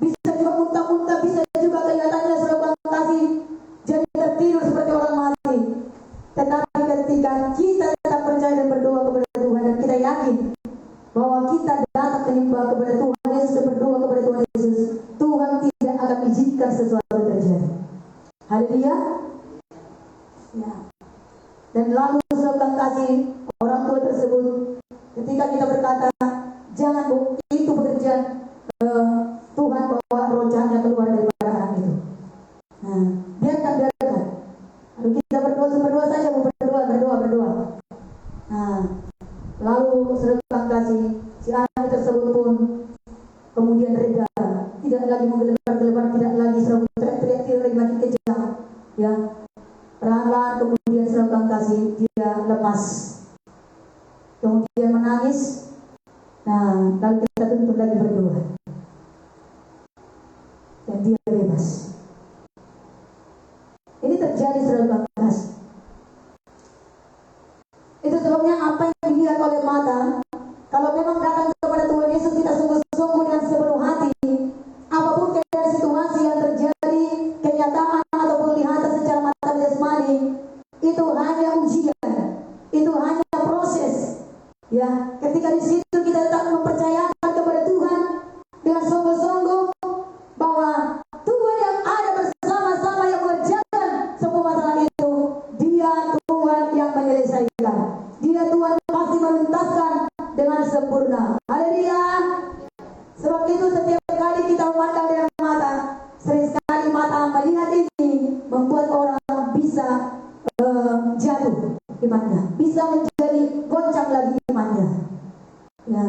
bisa juga muntah-muntah, bisa juga kelihatannya saudara kasih jadi tertidur seperti orang mati. Tetapi ketika kita tetap percaya dan berdoa kepada Tuhan, dan kita yakin bahwa kita datang menyembah kepada Tuhan Yesus dan berdoa kepada Tuhan Yesus, Tuhan tidak akan izinkan sesuatu terjadi. Haleluya. Ya. Dan lalu saudara kasih orang tua tersebut, ketika kita berkata, jangan itu bekerja, Tuhan bawa roh jahatnya keluar daripada anak itu. Nah, biarkan. Lalu kita berdoa saja, berdoa. Nah, lalu saudara kasih si anak tersebut pun kemudian reda, tidak lagi menggelepar-gelepar, tidak lagi selalu teriak-teriak makin kejam, ya. Perlahan-lahan kemudian saudara kasih dia lepas, kemudian menangis. Nah, lalu kita tuntut lagi berdoa, dan dia bebas. Ini terjadi saudara kasih. Itu sebabnya apa yang dilihat oleh mata, kalau memang datang kepada Tuhan Yesus kita sungguh-sungguh dengan sepenuh hati, apapun keadaan situasi yang terjadi, kenyataan ataupun kelihatan secara mata jasmani, itu hanya ujian, itu hanya proses. Ya, ketika di situ kita tetap mempercayakan kepada Tuhan dengan sungguh-sungguh bahwa Tuhan yang ada bersama-sama yang mengerjakan semua masalah itu, Dia Tuhan yang menyelesaikan. Dia Tuhan pasti menuntaskan dengan sempurna. Haleluya. Sebab itu setiap kali kita memandang dengan mata, sering sekali mata melihat ini membuat orang bisa jatuh imannya, bisa menjadi goncang lagi imannya. Ya.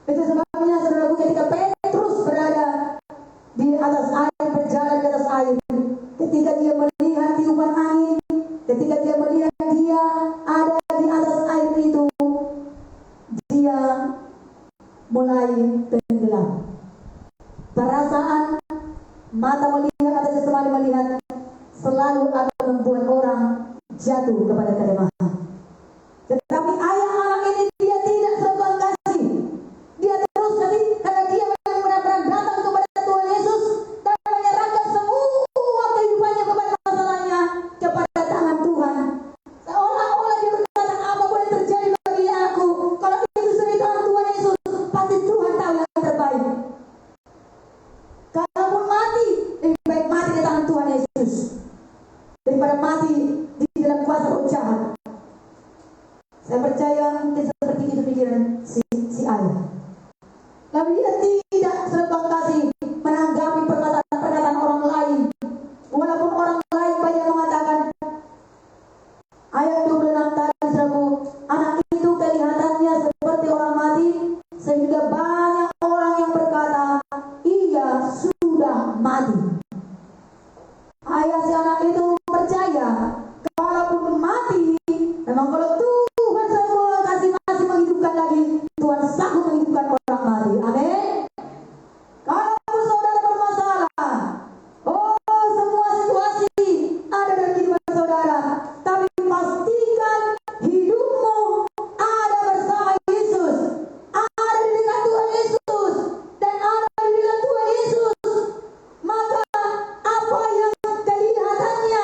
Itu sebabnya saudaraku, ketika Petrus berada di atas air, berjalan di atas air, jatuh kepada kelemahan. Tetapi ayah anak ini dia tidak serta kasih. Dia terus nanti karena dia memang benar-benar datang kepada Tuhan Yesus dan menyerahkan semua kehidupannya kepada masalahnya kepada tangan Tuhan. Seolah-olah dia berkata, apa boleh terjadi bagi aku? Kalau itu sudah di tangan Tuhan Yesus, pasti Tuhan tahu yang terbaik. Kalaupun mati, lebih baik mati di tangan Tuhan Yesus daripada mati di dalam kuasa roh jahat. Saya percaya mungkin seperti itu pikiran si ayah. Lalu dia tidak serta kasih menanggapi perkataan orang lain. Walaupun orang lain banyak mengatakan, ayat 26 tadi saudaraku, anak itu kelihatannya seperti orang mati, sehingga banyak orang yang berkata, ia sudah mati. Ayah si anak itu percaya, kalaupun mati, memang kalau Tuhan sanggup masih menghidupkan lagi, Tuhan sanggup menghidupkan orang mati. Amin. Kalaupun saudara bermasalah, semua situasi ada dalam kehidupan saudara, tapi pastikan hidupmu ada bersama Yesus, ada di dekat Tuhan Yesus, dan ada di dekat Tuhan Yesus. Maka apa yang kelihatannya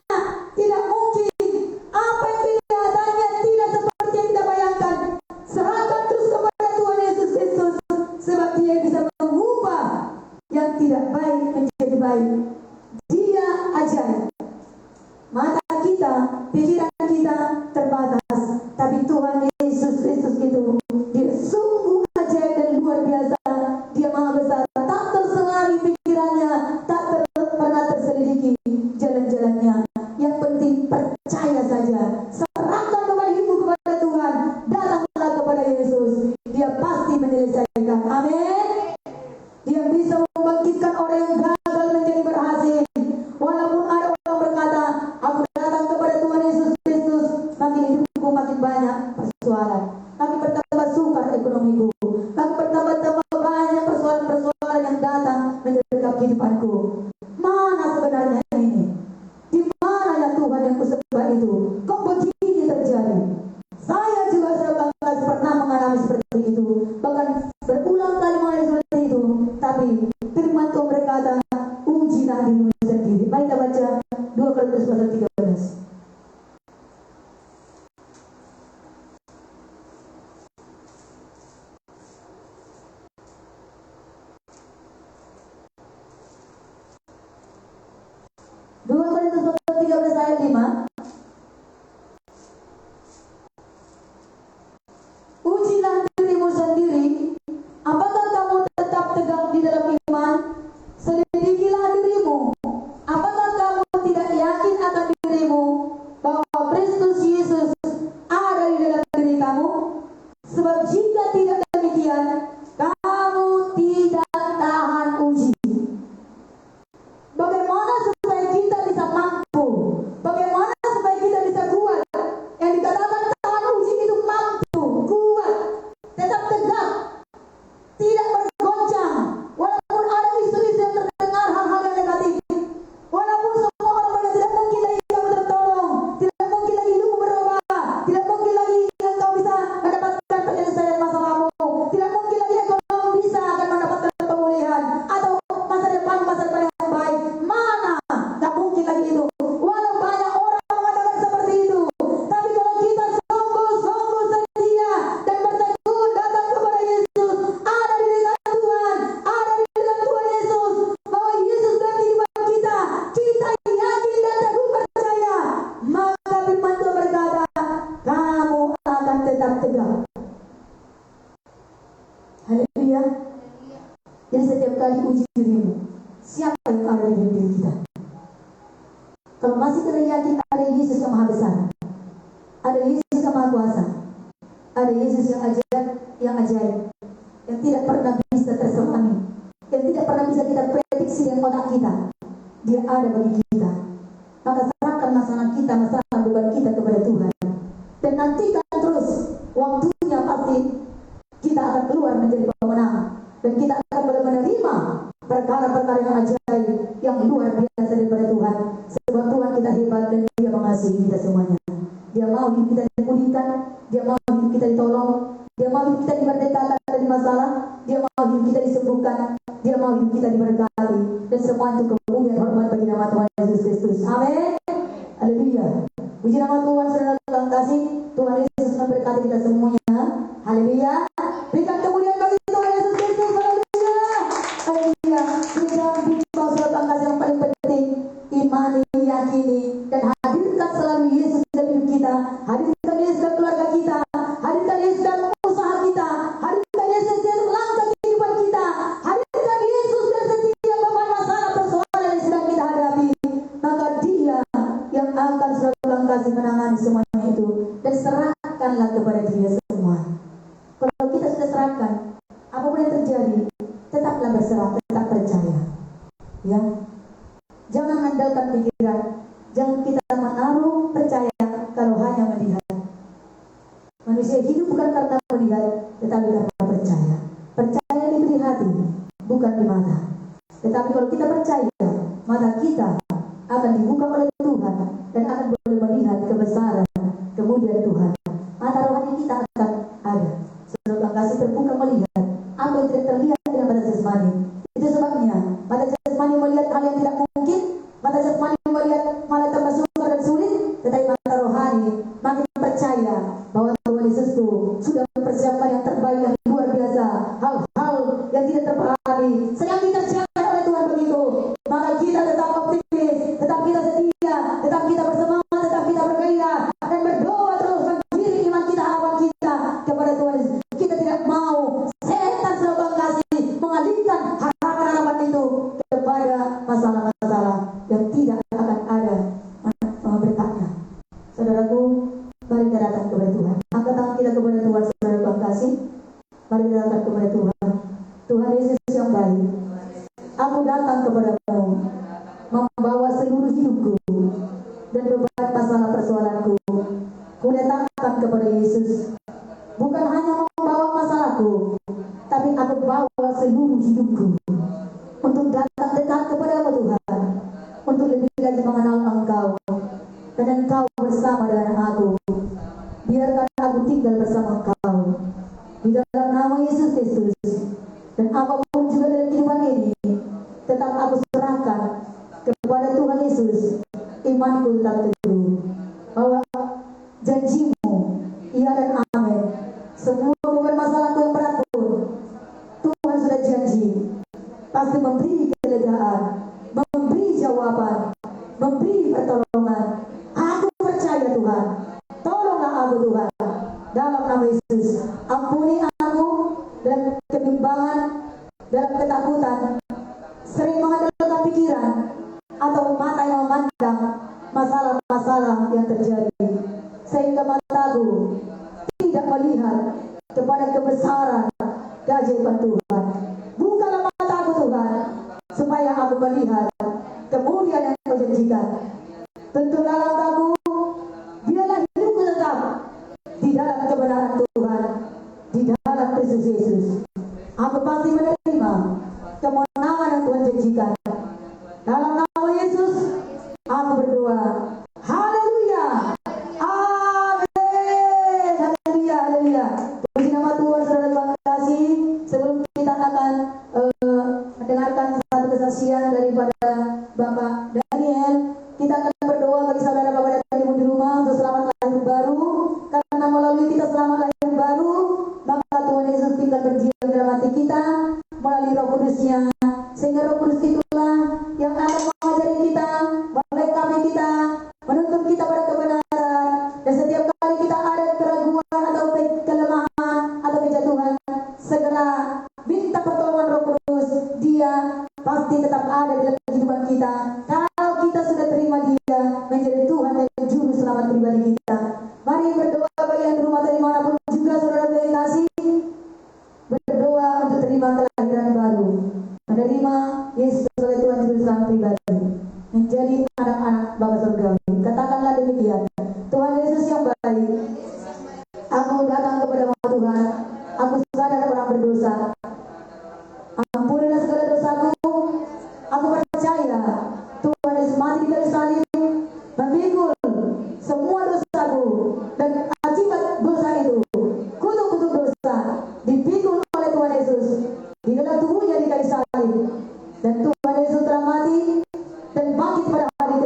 tidak mungkin, apa yang kelihatannya tidak seperti yang kita bayangkan, serahkan terus kepada Tuhan Yesus Kristus, sebab Dia bisa mengubah yang tidak baik menjadi baik. Dia ajaib. Mata kita, pikiran kita terbatas, tapi Tuhan Yesus Kristus itu Dia sungguh ajaib dan luar biasa. Dia maha besar, tak tersengaja pikirannya, tak pernah terselidiki jalan-jalannya. Yang penting percaya saja, serahkan kepada hidupmu kepada Tuhan, datanglah kepada Yesus, Dia pasti menyelesaikan. Amin. Dia bisa membangkitkan orang yang gagal menjadi berhasil. Walaupun ada orang berkata, aku datang kepada Tuhan Yesus Kristus, makin hidupku makin banyak persoalan, makin bertambah sukar ekonomiku, makin bertambah banyak persoalan-persoalan yang datang menyergap kehidupanku. Mana sebenarnya ini? Di mana ya Tuhan yang kusembah itu? Kok begini terjadi? Saya juga sudah pernah mengalami seperti itu, bahkan berulang kali mengalami seperti itu. Tapi firman Tuhan berkata, ujilah dirimu sendiri. Mari kita baca 2 Korintus pasal 13. Dua Korintus pasal 13 ayat 5. Ujilah dirimu sendiri, apakah kamu tetap tegak di dalam iman? Selidikilah dirimu, apakah kamu tidak yakin akan dirimu bahwa Kristus Yesus ada di dalam diri kamu? Sebab jika tidak demikian, kamu tidak tahan uji. Bagaimana supaya kita bisa mampu? Bagaimana supaya kita bisa kuat? Yang dikatakan tahan uji itu mampu, kuat, tetap tegak, tidak bergoncang. Walaupun ada isu-isu yang terdengar hal-hal yang negatif, walaupun semua orang berkata tidak mungkin lagi kamu tertolong, tidak mungkin lagi hidupmu berubah, tidak mungkin lagi engkau bisa mendapatkan penyelesaian masalahmu, tidak mungkin lagi engkau bisa akan mendapatkan pemulihan atau masa depan yang baik. Mana? Tak mungkin lagi itu. Walau banyak orang mengatakan seperti itu, tapi kalau kita sungguh-sungguh setia dan bertekun datang kepada Yesus, ada di dekat Tuhan, ada di dekat Tuhan Yesus, bahwa Yesus dalam kehidupan kita, kita yakin dan teguh percaya, maka firman Tuhan berkata, kamu akan tetap tegak. Haleluya. Jadi setiap kali uji dirimu, siapa yang ada di diri kita? Kalau masih tidak yakin, ada Yesus yang maha besar, ada Yesus yang maha kuasa, ada Yesus yang ajaib, yang tidak pernah bisa terselami, yang tidak pernah bisa kita prediksi dengan otak kita. Dia ada bagi kita. Maka serahkan masalah kita, masalah beban kita kepada Tuhan, dan nantikan terus waktunya pasti kita akan keluar menjadi pemenang, dan kita akan menerima perkara-perkara yang ajaib, yang luar biasa daripada Tuhan. Sebab Tuhan kita hebat dan Dia mengasihi kita semuanya. Yesus Kristus. Amin. Haleluya. Puji nama Tuhan, saudara Tuhan kasih. Tuhan Yesus memberkati kita semuanya. Haleluya. Berikan kemuliaan bagi Tuhan Yesus Kristus. Haleluya. Haleluya. Berikan bimbang saudara Tuhan kasih yang paling penting. Imani, yakini, dan hadirkan selalu Yesus dalam hidup kita. Hadirkan Yesus dalam keluarga kita. Hadirkan Yesus dalam usaha kita. Hadirkan Yesus dalam langkah kehidupan kita. Hadirkan Yesus dalam setiap beban masalah persoalan yang sedang kita hadapi. Maka Dia yang akan selalu kasih menangani semuanya itu. Dan serahkanlah kepada Dia semua. Kalau kita sudah serahkan, apapun yang terjadi, tetaplah berserah, tetap percaya. Ya, jangan andalkan pikiran. Jangan kita menaruh percaya kalau hanya melihat. Manusia hidup bukan karena melihat, tetapi karena percaya. Percaya diberi hati, bukan di mata. Tetapi kalau kita percaya, mata kita akan dibuka oleh Tuhan dan akan boleh melihat kebesaran kemudian Tuhan. Mata rohani kita akan ada. Saudara kasih terbuka melihat apa yang tidak terlihat dengan mata jasmani. Itu sebabnya mata jasmani melihat hal yang tidak mungkin, mata jasmani melihat malah tambah sukar dan sulit, tetapi mata rohani makin percaya bahwa Tuhan Yesus itu sudah mempersiapkan yang terbaik, yang luar biasa, hal-hal yang tidak terpahami sedang dikerjakan oleh Tuhan begitu. Maka kita tetap optimis, tetap kita setia, tetap kita bersemangat, tetap kita bergairah dan berdoa terus mengiring iman kita, harapan kita kepada Tuhan Yesus. Kita tidak mau setan selalu kasih mengalihkan harapan itu kepada masalah-masalah yang tidak akan ada berkatnya. Saudaraku, mari kita datang kepada Tuhan. Angkat tangan kita kepada Tuhan, saudara Tuhan kasih. Mari kita datang kepada Tuhan. Tuhan Yesus yang baik, aku datang kepadamu membawa seluruh hidupku dan beban masalah persoalanku. Ku datangkan kepada Yesus, bukan hanya membawa masalahku, tapi aku bawa seluruh hidupku untuk datang dekat kepadamu Tuhan, untuk lebih lagi mengenal Engkau dan Engkau bersama dengan aku. Biarkan aku tinggal bersama Engkau di dalam nama Yesus Kristus. Dan apapun juga dalam kehidupan ini, tetap aku serahkan kepada Tuhan Yesus. Imanku tetap teguh bahwa janji-Mu iya dan amin. Semua beban masalahku yang berat pun Tuhan sudah janji pasti memberi kelegaan, memberi jawaban, memberi pertolongan. Aku percaya Tuhan, tolonglah aku Tuhan dalam nama Yesus. Ampuni aku dan kebimbangan, dalam ketakutan, sering mengandalkan pikiran atau mata yang memandang masalah-masalah yang terjadi, sehingga mataku tidak melihat kepada kebesaran keajaiban Tuhan. Bukalah mataku Tuhan, supaya aku melihat kemuliaan yang Kau janjikan. Tentulah langkahku, biarlah hidupku tetap di dalam kebenaran Tuhan, di dalam Kristus Yesus. Aku pasti menerima kemenangan yang Tuhan janjikan. Dalam nama Yesus, aku berdoa. Haleluya. Amin. Haleluya. Haleluya. Puji nama Tuhan, saudara Tuhan kasih. Sebelum kita akan mendengarkan satu kesaksian daripada Bapak Daniel, kita akan berdoa bagi saudara Bapak dan Ibu di rumah untuk selamat lahir baru. Karena melalui kita selamat lahir baru, maka Tuhan Yesus tinggal berdiam dalam hati kita melalui Roh Kudus-Nya, sehingga Roh Kudus itulah yang akan mengajari kita, melengkapi kita, menuntun kita pada kebenaran. Dan setiap kali kita ada keraguan atau kelemahan atau kejatuhan, segera minta pertolongan Roh Kudus. Dia pasti tetap ada dalam kehidupan kita kalau kita sudah terima Dia menjadi Tuhan dan Juru Selamat pribadi kita. Mari berdoa bagi yang di rumah dari manapun juga, saudara yang kasih, berdoa untuk terima kelahiran baru, menerima Yesus sebagai Tuhan Juru Selamat pribadi, menjadi anak-anak Bapa surgawi. Katakanlah demikian. Tuhan Yesus yang baik, aku datang kepada Tuhan. Aku sadar orang berdosa. Ampunilah segala dosaku. Aku percaya Tuhan Yesus mati di kayu salib, memikul semua dosaku, dan akibat dosa itu, kutuk-kutuk dosa dipikul oleh Tuhan Yesus di dalam tubuhnya di kayu salib. Dan Tuhan Yesus telah mati dan bangkit pada hari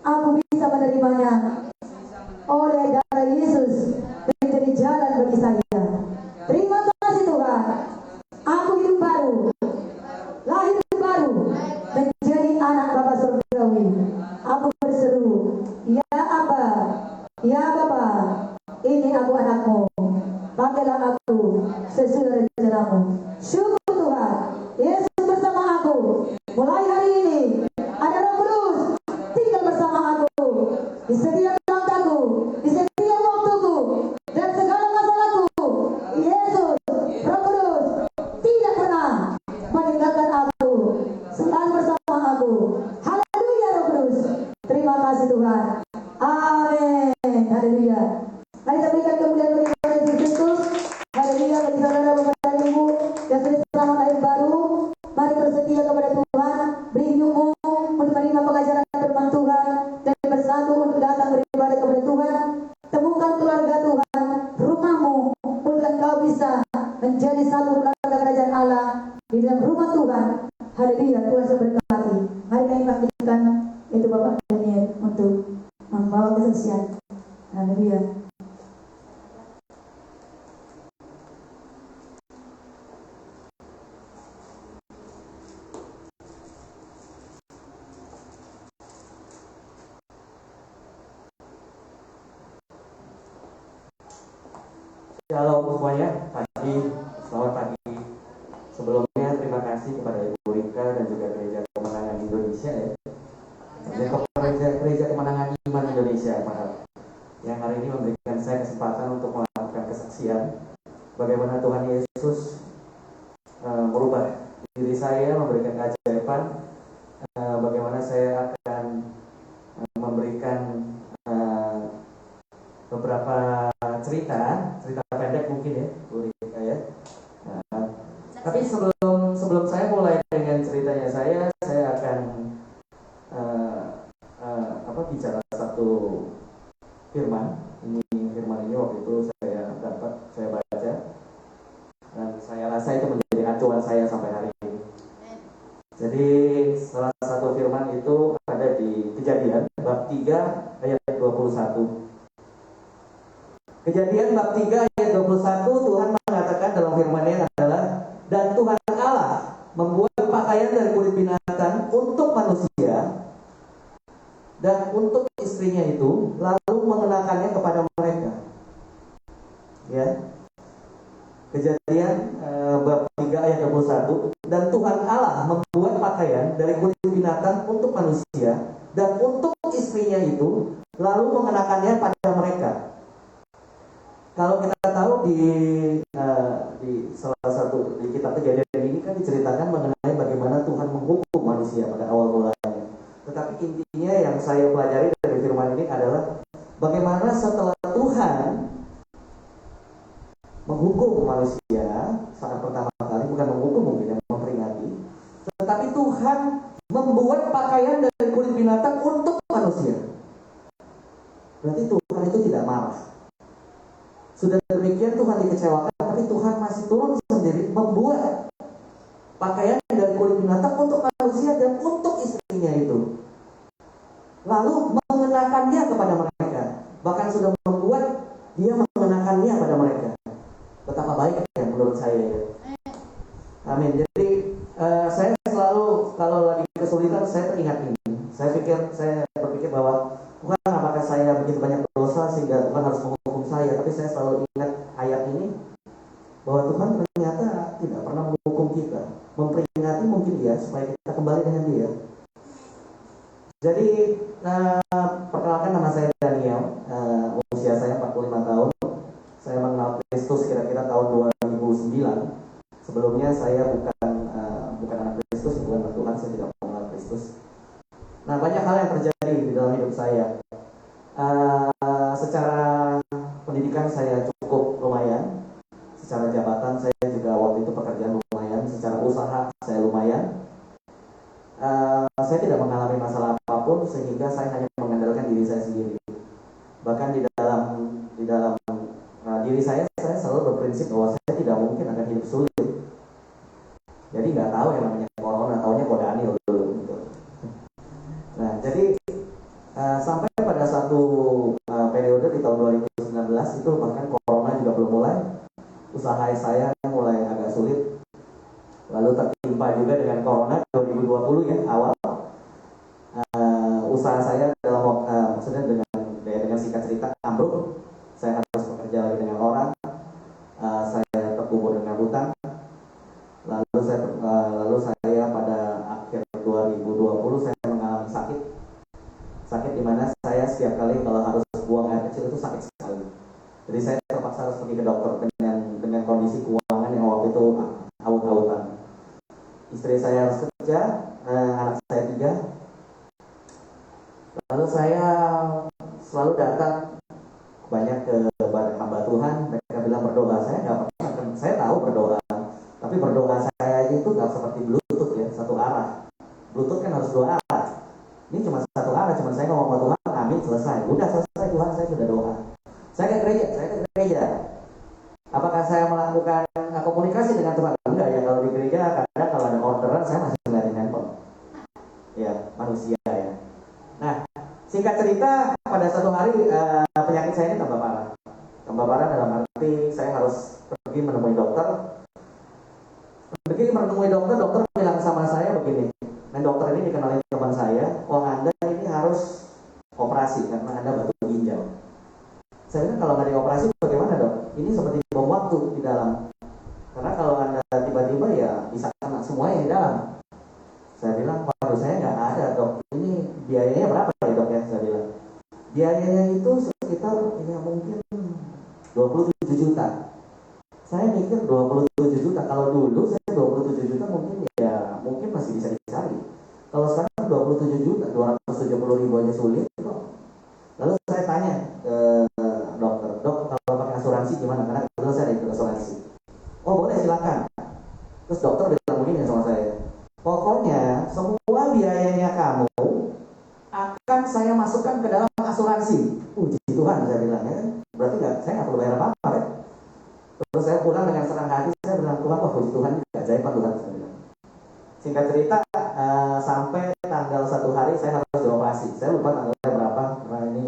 aku bisa menerimanya. Oleh darah Yesus menjadi jalan bagi saya. Terima kasih Tuhan. Aku hidup baru, lahir baru, menjadi anak Bapa surgawi. Aku berseru, ya Aba, ya Bapa, ini aku anakmu. Panggillah aku sesuai rencanamu. Syukur Tuhan, Yesus bersama aku. Mulai hari ini ada Roh Kudus tinggal bersama aku di setiap langkahku, di setiap waktuku, dan segala masalahku. Yesus, Roh Kudus tidak pernah meninggalkan aku, selalu bersama aku. Haleluya Roh Kudus. Terima kasih Tuhan. Amin. Haleluya. Mari kita berikan kemuliaan bagi Tuhan Yesus Kristus. Haleluya. Bagi saudara Bapak dan Ibu yang sudah selamat lahir baru, mari bersedia kepada Tuhan, beri hidupmu untuk menerima pengajaran firman Tuhan dan bersatu untuk datang beribadah kepada Tuhan. Temukan keluarga Tuhan, rumahmu, untuk engkau bisa menjadi satu keluarga kerajaan Allah di dalam rumah Tuhan. Haleluya. Tuhan memberkati. Mari kami pastikan itu Bapak Daniel untuk membawa kesaksian. Haleluya. Halo semuanya, selamat pagi. Sebelumnya terima kasih kepada Ibu Rika dan juga Gereja Kemenangan Indonesia Gereja Kemenangan Iman Indonesia, maaf, yang hari ini memberikan saya kesempatan untuk melakukan kesaksian bagaimana Tuhan Yesus merubah diri saya, memberikan keajaiban, bagaimana saya akan memberikan beberapa cerita pendek mungkin ya, Bu Rika ya. Tapi sebelum saya mulai dengan ceritanya saya akan bicara satu firman. Firman ini waktu itu saya baca dan saya rasa itu menjadi acuan saya sampai hari ini. Jadi salah satu firman itu ada di Kejadian bab 3 ayat 21. Kejadian bab 3 ayat 21, Tuhan mengatakan dalam firman-Nya adalah, dan Tuhan Allah membuat pakaian dari kulit binatang untuk manusia dan untuk istrinya itu, lalu mengenakannya kepada mereka. Ya. Kejadian bab 3 ayat 21, dan Tuhan Allah membuat pakaian dari kulit binatang untuk manusia dan untuk istrinya itu, lalu mengenakannya pada mereka. Kalau kita tahu di salah satu di kitab Kejadian ini kan diceritakan mengenai bagaimana Tuhan menghukum manusia pada awal mulanya. Tetapi intinya yang saya pelajari dari firman ini adalah bagaimana setelah Tuhan menghukum manusia saat pertama kali, bukan menghukum mungkin, yang memperingati, tetapi Tuhan membuat pakaian dari kulit binatang untuk manusia. Berarti Tuhan itu tidak marah. Sudah demikian Tuhan dikecewakan, tapi Tuhan masih turun sendiri membuat pakaian dari kulit binatang untuk manusia dan untuk istrinya itu, lalu mengenakannya kepada mereka. Bahkan sudah membuat dia mengenakannya pada mereka. Betapa baiknya menurut saya ya. Amin. Jadi saya selalu kalau lagi kesulitan saya teringat ini. Saya berpikir bahwa Tuhan, apakah saya begitu banyak dosa sehingga Tuhan harus menghukum saya? Tapi saya selalu ingat ayat ini, bahwa Tuhan ternyata tidak pernah menghukum kita, memperingati mungkin ya, supaya kita kembali dengan Dia. Jadi perkenalkan, nama saya Daniel, usia saya 45 tahun. Saya mengenal Kristus kira-kira tahun 2009. Sebelumnya saya bukan anak Kristus, bukan anak Tuhan, saya tidak mengenal Kristus. Nah, banyak hal yang terjadi di dalam hidup saya. Secara pendidikan saya cukup lumayan, secara jabatan saya juga waktu itu pekerjaan lumayan, secara usaha saya lumayan. Saya tidak mengalami masalah apapun sehingga saya hanya mengandalkan diri saya sendiri. Bahkan di dalam diri saya selalu berprinsip bahwa saya tidak mungkin akan hidup sulit. Jadi nggak tahu yang namanya corona, taunya kok Daniel dulu gitu. Nah, jadi Sampai pada satu periode di tahun 2019 itu bahkan corona juga belum mulai, usaha saya mulai agak sulit, lalu tertimpa juga dengan corona 2020 ya awal. Usaha saya dalam maksudnya dengan singkat cerita ambruk, saya harus bekerja lagi dengan orang, saya terkubur dengan hutang, lalu saya pada akhir 2020 saya mengalami sakit di mana saya setiap kali kalau harus buang air kecil itu sakit sekali. Jadi saya terpaksa harus pergi ke dokter dengan kondisi keuangan yang waktu itu awut-awutan. Istri saya harus kerja, anak saya 3. Lalu saya selalu datang banyak ke hamba Tuhan. Mereka bilang berdoa, saya nggak pernah. Saya tahu berdoa, tapi berdoa saya itu nggak seperti Bluetooth ya, satu arah. Bluetooth kan harus 2 arah. Ini cuma satu arah, cuma saya ngomong sama Tuhan, amin, selesai. Udah selesai Tuhan, saya sudah doa. Saya ke gereja. Apakah saya melakukan komunikasi dengan Tuhan? Enggak ya, kalau di gereja kadang kalau ada orderan saya masih ngeliatin handphone. Ya, manusia ya. Nah, singkat cerita pada satu hari penyakit saya ini tambah parah. Tambah parah dalam arti saya harus pergi menemui dokter. Dokter bilang sama saya begini. Dan dokter ini dikenalin teman saya, Anda ini harus operasi karena Anda batu ginjal. Saya bilang kalau nggak dioperasi bagaimana dok? Ini seperti bom waktu di dalam. Karena kalau Anda tiba-tiba ya bisa kena semua yang di dalam. Saya bilang, waduh saya nggak ada dok. Ini biayanya berapa ya dok ya? Saya bilang. Biayanya itu sekitar ya mungkin 27 juta. Saya mikir 27 juta. Kalau dulu saya 27 juta mungkin masih bisa dicari. Kalau sekarang 27 juta, 270.000 aja sulit kok. Lalu saya tanya ke dokter, dok kalau pakai asuransi gimana? Karena dulu saya ikut asuransi. Oh boleh silakan. Terus dokter bilang begini sama saya, pokoknya semua biayanya kamu akan saya masukkan ke dalam asuransi. Puji Tuhan saya bilang ya, berarti saya nggak perlu bayar apa-apa ya. Terus saya pulang dengan senang hati, saya bilang Tuhan, wah puji Tuhan, ajaib Tuhan saya bilang. Singkat cerita, sampai tanggal 1 hari saya harus dioperasi. Saya lupa tanggalnya berapa, karena ini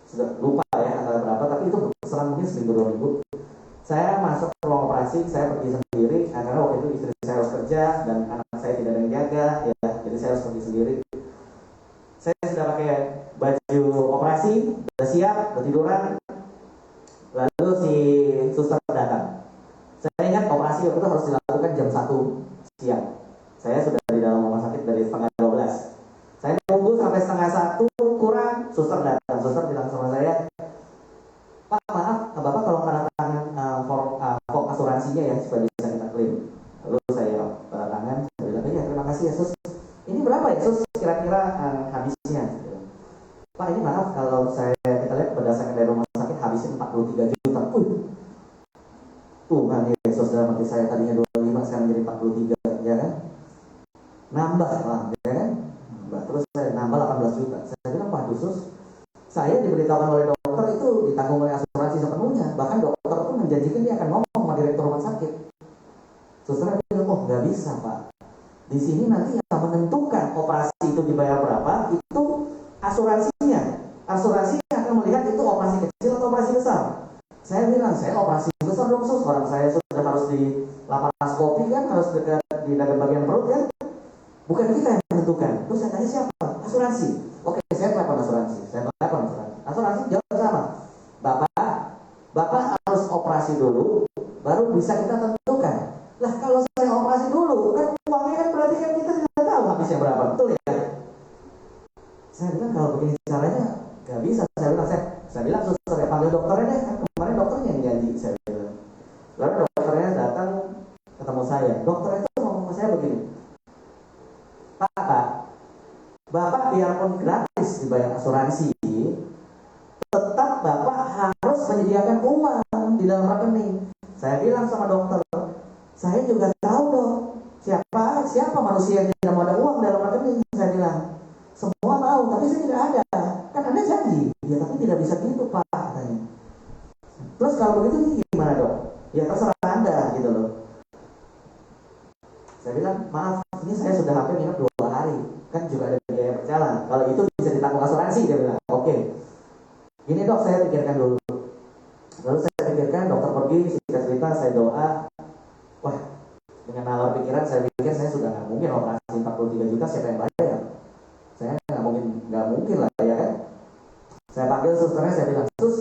sudah lupa ya tanggal berapa, tapi itu berserang mungkin seminggu 2 minggu. Saya masuk ke ruang operasi, saya pergi sendiri, karena waktu itu istri saya harus kerja dan anak saya tidak ada yang jaga, ya, jadi saya harus pergi sendiri. Saya sudah pakai baju operasi, sudah siap, bertiduran. Lalu si suster datang. Saya ingat operasi waktu itu harus dilakukan jam 1 siang. Saya sudah di dalam rumah sakit dari setengah 12. Saya tunggu sampai setengah 1 kurang, suster datang. Suster bilang sama saya, Pak maaf, Bapak kalau tanda tangan form asuransinya ya supaya bisa kita klaim. Lalu saya tanda tangan, saya bilang, iya terima kasih ya sus. Ini berapa ya sus kira-kira habisnya? Pak ini maaf kalau kita lihat berdasarkan dari rumah sakit habisnya 43 juta. Tuhan Yesus dalam hati saya tadinya 25 sekarang jadi 43 ya kan? Nambah lah ya kan? Terus saya nambah 18 juta. Saya bilang waduh sus, saya diberitahukan oleh dokter itu ditanggung oleh asuransi sepenuhnya. Bahkan dokter itu menjanjikan dia akan ngomong sama direktur rumah sakit. Susternya bilang, oh nggak bisa pak. Di sini nanti yang menentukan operasi itu dibayar berapa itu asuransinya. Asuransi akan melihat itu operasi kecil atau operasi besar. Saya bilang saya operasi besar dong sus. Orang saya sudah harus di laparoskopi kan, harus dekat di bagian perut kan. Bukan kita yang menentukan. Terus saya tanya siapa? Asuransi. Oke, saya telepon asuransi. Asuransi jawab sama. Bapak harus operasi dulu, baru bisa kita tentukan. Lah kalau saya operasi dulu, kan uangnya kan berarti kan kita tidak tahu habisnya berapa, betul ya? Saya bilang kalau begini caranya nggak bisa. Saya bilang suster ya panggil dokternya deh. Kan kemarin dokternya yang janji. Saya bilang. Lalu dokternya datang ketemu saya. Dokternya itu ngomong ke saya begini. Pak, Bapak biarpun gratis dibayar asuransi, tetap Bapak harus menyediakan uang di dalam rekening. Saya bilang sama dokter, saya juga tahu dong siapa manusia yang tidak mau ada uang dalam rekening. Saya bilang, semua tahu, tapi saya tidak ada. Kan Anda janji, ya tapi tidak bisa gitu Pak katanya. Terus kalau begitu gimana dok? Ya terserah Anda gitu loh. Saya bilang, maaf, ini saya sudah hampir nginep 2 hari. Kan juga ada biaya berjalan. Kalau itu bisa ditanggung asuransi operasi, dia bilang. Oke. Gini dok, saya pikirkan dulu. Lalu saya pikirkan, dokter pergi, singkat cerita saya doa. Wah, dengan nalar pikiran saya pikir saya sudah nggak mungkin operasi 43 juta, siapa yang bayar? Saya nggak mungkin lah ya kan. Saya panggil susternya, saya bilang, sus,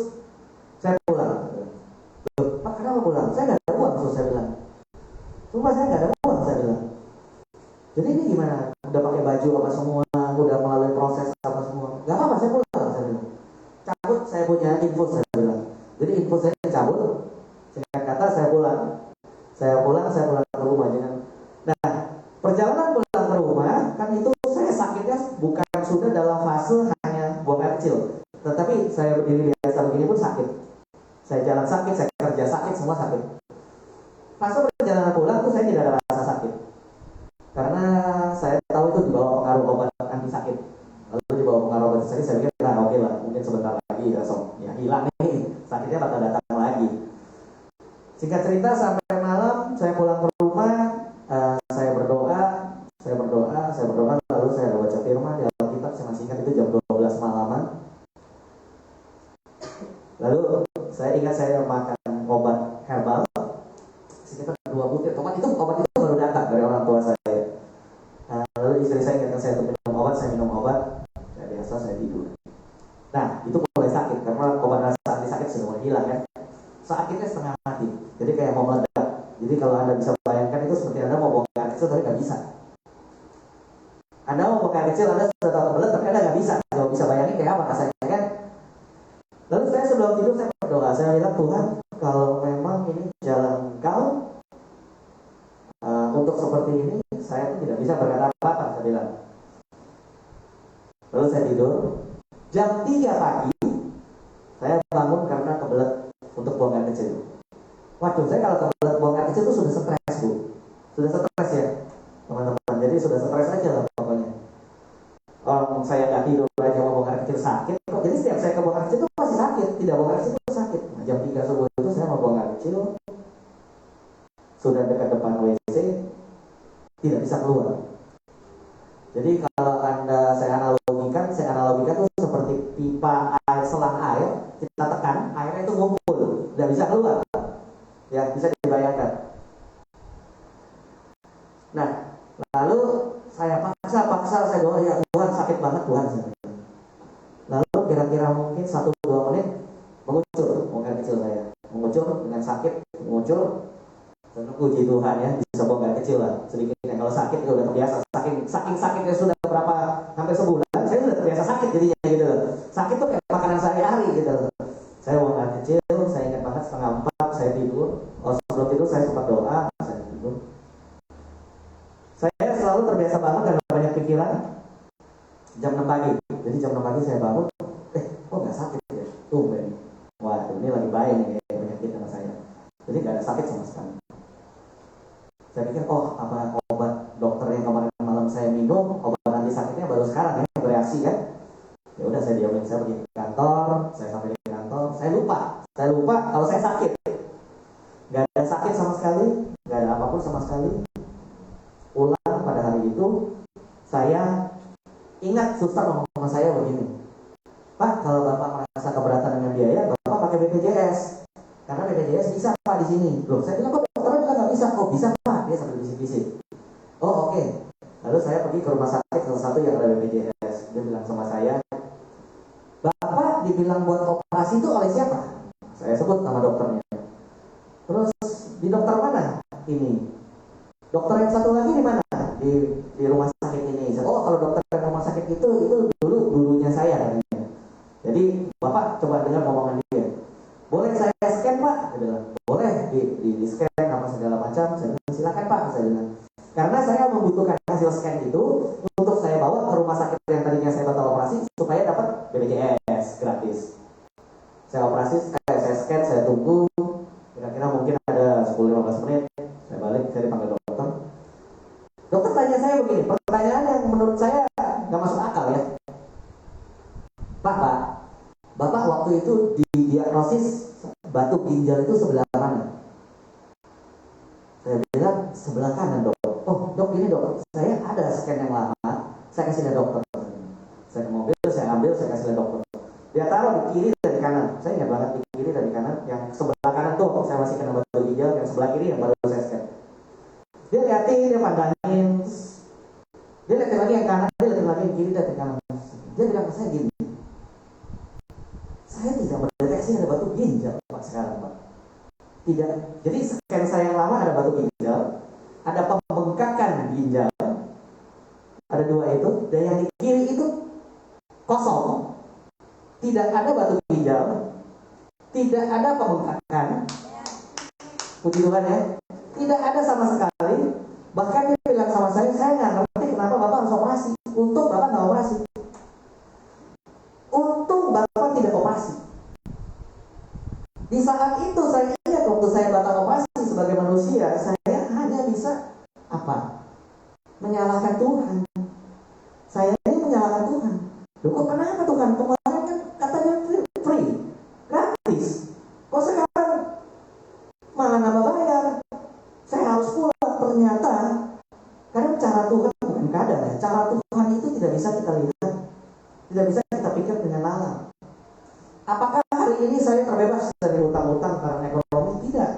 saya pulang. Loh, Pak kenapa pulang? Saya nggak ada uang, sus, saya bilang. Sumpah saya nggak ada uang, saya bilang. Jadi ini gimana? Udah pakai baju apa semua, udah melalui proses apa semua. Gak apa-apa, saya pulang, saya bilang. Cabut, saya punya infus, saya bilang. Jadi infus saya cabut, singkat kata saya pulang. Saya pulang ke rumah dengan. Nah, perjalanan pulang ke rumah kan itu saya sakitnya bukan sudah dalam fase hanya buang air kecil, tetapi saya berdiri biasa begini pun sakit. Saya jalan sakit, saya kerja sakit, semua sakit. Fase perjalanan pulang tuh saya tidak ada rasa sakit, karena saya tahu itu di bawah pengaruh obat anti sakit. Lalu di bawah pengaruh obat sakit saya pikir nah oke lah, mungkin sebentar lagi ya hilang nih, sakitnya bakal datang lagi. Singkat cerita sampai malam saya pulang ke rumah, saya berdoa, lalu saya baca firman di Alkitab. Saya masih ingat itu jam 12 malaman. Lalu saya ingat saya makan obat herbal sekitar 2 butir. Obat itu baru datang dari orang tua saya. Lalu istri saya ingatkan saya untuk minum obat, saya minum obat. Ya biasa saya tidur. Nah itu mulai sakit karena obat rasa anti sakit sudah mulai hilang kan. Sakitnya setengah mati, jadi kayak mau meledak. Jadi kalau Anda bisa bayangkan itu seperti Anda mau buang air kecil tapi nggak bisa. Anda mau buang air kecil, Anda sudah tahu kebelet tapi Anda nggak bisa. Kalau bisa bayangin kayak apa rasanya kan? Lalu saya sebelum tidur saya berdoa, saya bilang Tuhan, kalau memang ini jalan Engkau untuk seperti ini, saya pun tidak bisa berkata apa-apa, saya bilang. Lalu saya tidur. Jam 3 pagi saya bangun karena kebelet untuk buang air kecil. Waduh, saya kalau kebelet buang air kecil itu sudah stres, Bu. Sudah stres ya, teman-teman. Jadi sudah stres aja lah pokoknya. Orang saya nggak tidur aja mau buang air kecil sakit. Jadi setiap saya ke buang air kecil itu pasti sakit. Tidak buang air kecil itu sakit. Nah, jam 3 subuh itu saya mau buang air kecil. Sudah dekat depan WC, tidak bisa keluar. Jadi kalau saya analogikan itu seperti pipa air, selang air, kita tekan, airnya itu ngumpul, tidak bisa keluar. Ya, bisa dibayangkan. Nah, lalu saya paksa, saya doa, ya Tuhan sakit banget Tuhan. Lalu kira-kira mungkin 1-2 menit mengucur, buang air kecil saya. Mengucur dengan sakit, mengucur. Dan puji Tuhan ya, bisa buang air kecil lah sedikitnya. Kalau sakit itu udah terbiasa, saking sakitnya sudah berapa, hampir sebulan, saya sudah terbiasa sakit jadinya gitu loh. Sakit tuh kayak makanan sehari-hari gitu loh. Saya buang air kecil, saya ingat banget 3:30 saya tidur. Sebelum tidur saya sempat doa, saya tidur. Saya selalu terbiasa banget karena banyak pikiran. Jam 6 pagi, jadi jam 6 pagi saya bangun, kok nggak sakit ya? Tumben. Waduh, ini lagi baik nih penyakit sama saya. Jadi nggak ada sakit sama sekali. Saya pikir, apa obat dokter yang kemarin malam saya minum, obat anti sakitnya baru sekarang ya, bereaksi kan? Ya udah saya diamin, saya pergi ke kantor, saya sampai di kantor, saya lupa kalau saya sakit. Gak ada sakit sama sekali, gak ada apapun sama sekali. Pulang pada hari itu, saya ingat suster ngomong sama saya begini, Pak, kalau Bapak merasa keberatan dengan biaya, Bapak pakai BPJS. Karena BPJS bisa Pak di sini. Loh, saya bilang kok dokternya bilang nggak bisa. Oh bisa Pak, dia sambil bisik-bisik. Oh oke. Lalu saya pergi ke rumah sakit salah satu yang ada BPJS. Dia bilang sama saya, Bapak dibilang buat operasi itu oleh siapa? Saya sebut nama dokternya. Terus di dokter mana? Ini. Dokter yang satu lagi di mana? Di rumah sakit ini. Oh kalau dokter yang rumah sakit itu dulu gurunya saya. Jadi Bapak coba dengar omongan dia. Boleh saya scan Pak? Dia bilang, boleh di scan apa segala macam. Saya bilang, silakan Pak, saya bilang. Karena saya membutuhkan hasil scan itu untuk saya bawa ke rumah sakit yang tadinya saya batal operasi supaya dapat BPJS gratis. Saya saya scan, saya tunggu. Kira-kira mungkin ada 10-15 menit. Saya balik, saya dipanggil dokter. Dokter tanya saya begini, pertanyaan yang menurut saya nggak masuk akal ya. Pak, Bapak waktu itu didiagnosis batu ginjal itu sebelah mana? Saya bilang sebelah kanan dok. Oh dok ini dok, saya ada scan yang lama, saya kasih ke dokter. Saya ke mobil, saya ambil, saya kasih ke dokter. Dia taruh di kiri dan di kanan. Saya ingat banget di kiri dan di kanan. Yang sebelah kanan tuh saya masih kena batu ginjal, yang sebelah kiri yang baru saya scan. Dia liatin, dia pandangin, dia liatin lagi yang kanan, dia liatin lagi yang kiri dan yang kanan. Dia bilang ke saya gini, saya tidak mendeteksi ada batu ginjal Pak sekarang Pak. Tidak. Jadi scan saya yang lama ada batu ginjal, ada pembengkakan ginjal, ada dua itu, dan yang di kiri itu kosong, tidak ada batu ginjal, tidak ada pembengkakan. Puji Tuhan ya, tidak ada sama sekali. Bahkan dia bilang sama saya nggak ngerti kenapa Bapak harus operasi. Untung Bapak nggak operasi. Untung Bapak tidak operasi. Di saat itu saya ingat waktu saya batal operasi sebagai manusia, saya hanya bisa apa? Menyalahkan Tuhan. Saya ini menyalahkan Tuhan. Loh kok kenapa Tuhan? Kemarin kan katanya free, gratis. Kok sekarang malah nambah bayar? Saya harus pulang. Ternyata kadang cara Tuhan, bukan kadang ya, cara Tuhan itu tidak bisa kita lihat, tidak bisa kita pikir dengan nalar. Apakah hari ini saya terbebas dari utang-utang karena ekonomi? Tidak.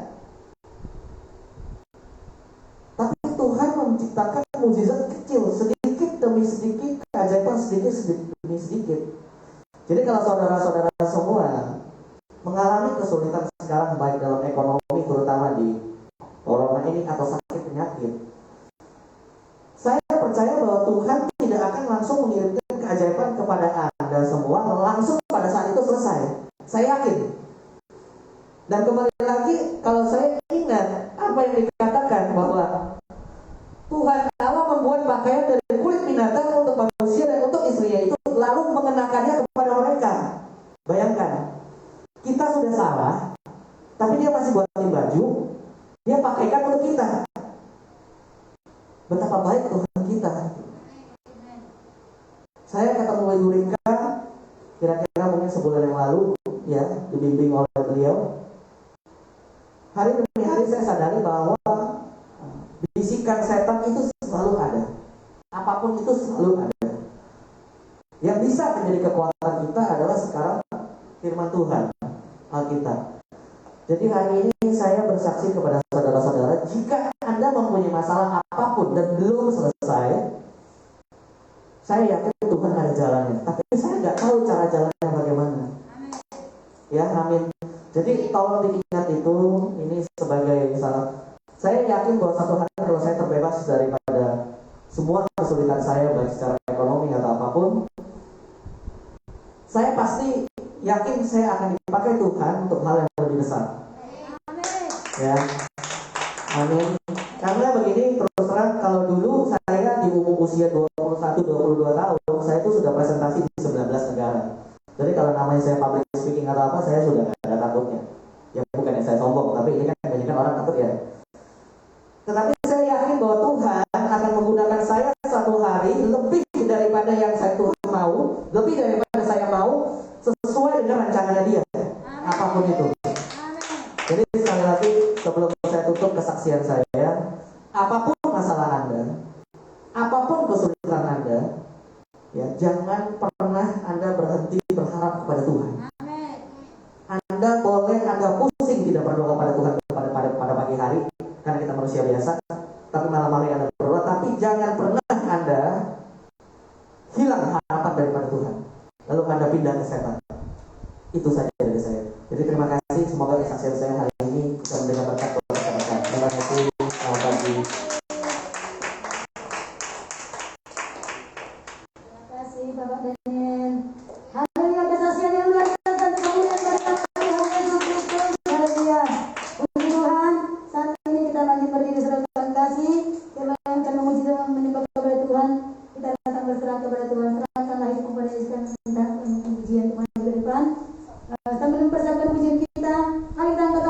Tapi Tuhan menciptakan mukjizat kecil, sedikit demi sedikit, keajaiban sedikit demi sedikit. Jadi kalau saudara-saudara semua mengalami kesulitan sekarang baik dalam ekonomi, terutama di corona ini atau sakit penyakit, saya percaya bahwa Tuhan tidak akan langsung mengirimkan keajaiban kepada Anda semua langsung pada saat itu selesai. Saya yakin. Dan kembali lagi, kalau saya ingat apa yang dikatakan bahwa Tuhan Allah membuat pakaian dari kulit binatang untuk manusia dan untuk istrinya itu, lalu mengenakannya kepada mereka. Bayangkan, kita sudah salah, tapi dia masih buatin baju, dia pakaikan untuk kita. Betapa baik Tuhan kita. Saya ketemu Ibu Rika kira-kira mungkin sebulan yang lalu, ya, dibimbing oleh beliau. Hari demi hari saya sadari bahwa bisikan setan itu selalu ada. Apapun itu selalu ada. Yang bisa menjadi kekuatan kita adalah sekarang firman Tuhan, Alkitab. Jadi hari ini saya bersaksi kepada saudara-saudara, jika Anda mempunyai masalah apapun dan belum selesai, saya yakin Tuhan ada jalannya. Tapi saya nggak tahu cara jalannya bagaimana. Ya, amin. Jadi tolong diingat itu, ini sebagai salah. Saya yakin bahwa satu hari kalau saya terbebas daripada semua kesulitan saya, baik secara ekonomi atau apapun, saya pasti yakin saya akan dipakai Tuhan untuk hal yang lebih besar. Ya, amin. Karena begini, terus terang, kalau dulu saya di umur usia 21-22 tahun, saya itu sudah presentasi di 19 negara. Jadi kalau namanya saya public speaking atau apa, saya sudah gak ada takutnya. Ya bukan yang saya sombong, tapi ini kan kebanyakan orang takut ya. Tetapi saya yakin bahwa Tuhan akan menggunakan saya satu hari lebih daripada yang saya Tuhan mau, lebih daripada saya mau, sesuai dengan rancangannya Dia. Apapun itu. Jadi sekali lagi sebelum saya tutup kesaksian saya, apapun masalah Anda, apapun kesulitan Anda, ya jangan pernah Anda berhenti berharap kepada Tuhan. Anda boleh Anda pusing tidak berdoa kepada Tuhan pada pagi hari, karena kita manusia biasa, tapi malam hari Anda berdoa, tapi jangan pernah Anda hilang harapan daripada Tuhan, lalu Anda pindah ke setan. Itu saja dari saya. Jadi terima kasih, semoga kesaksian saya hari ini bisa memberikan berkat kepada rekan-rekan. Terima kasih, selamat pagi. Terima kasih Bapak Daniel. Haleluya, kesaksian yang luar biasa untuk kemuliaan bagi Tuhan Yesus Kristus. Haleluya. Puji Tuhan, saat ini kita lanjut berdiri serahkan kasih. Kita akan memuji dan menyembah kepada Tuhan. Kita akan berserah kepada Tuhan. Serahkanlah hidup kepada Yesus dan minta pujian Tuhan ke depan. Sambil mempersiapkan pujian kita, mari kita angkat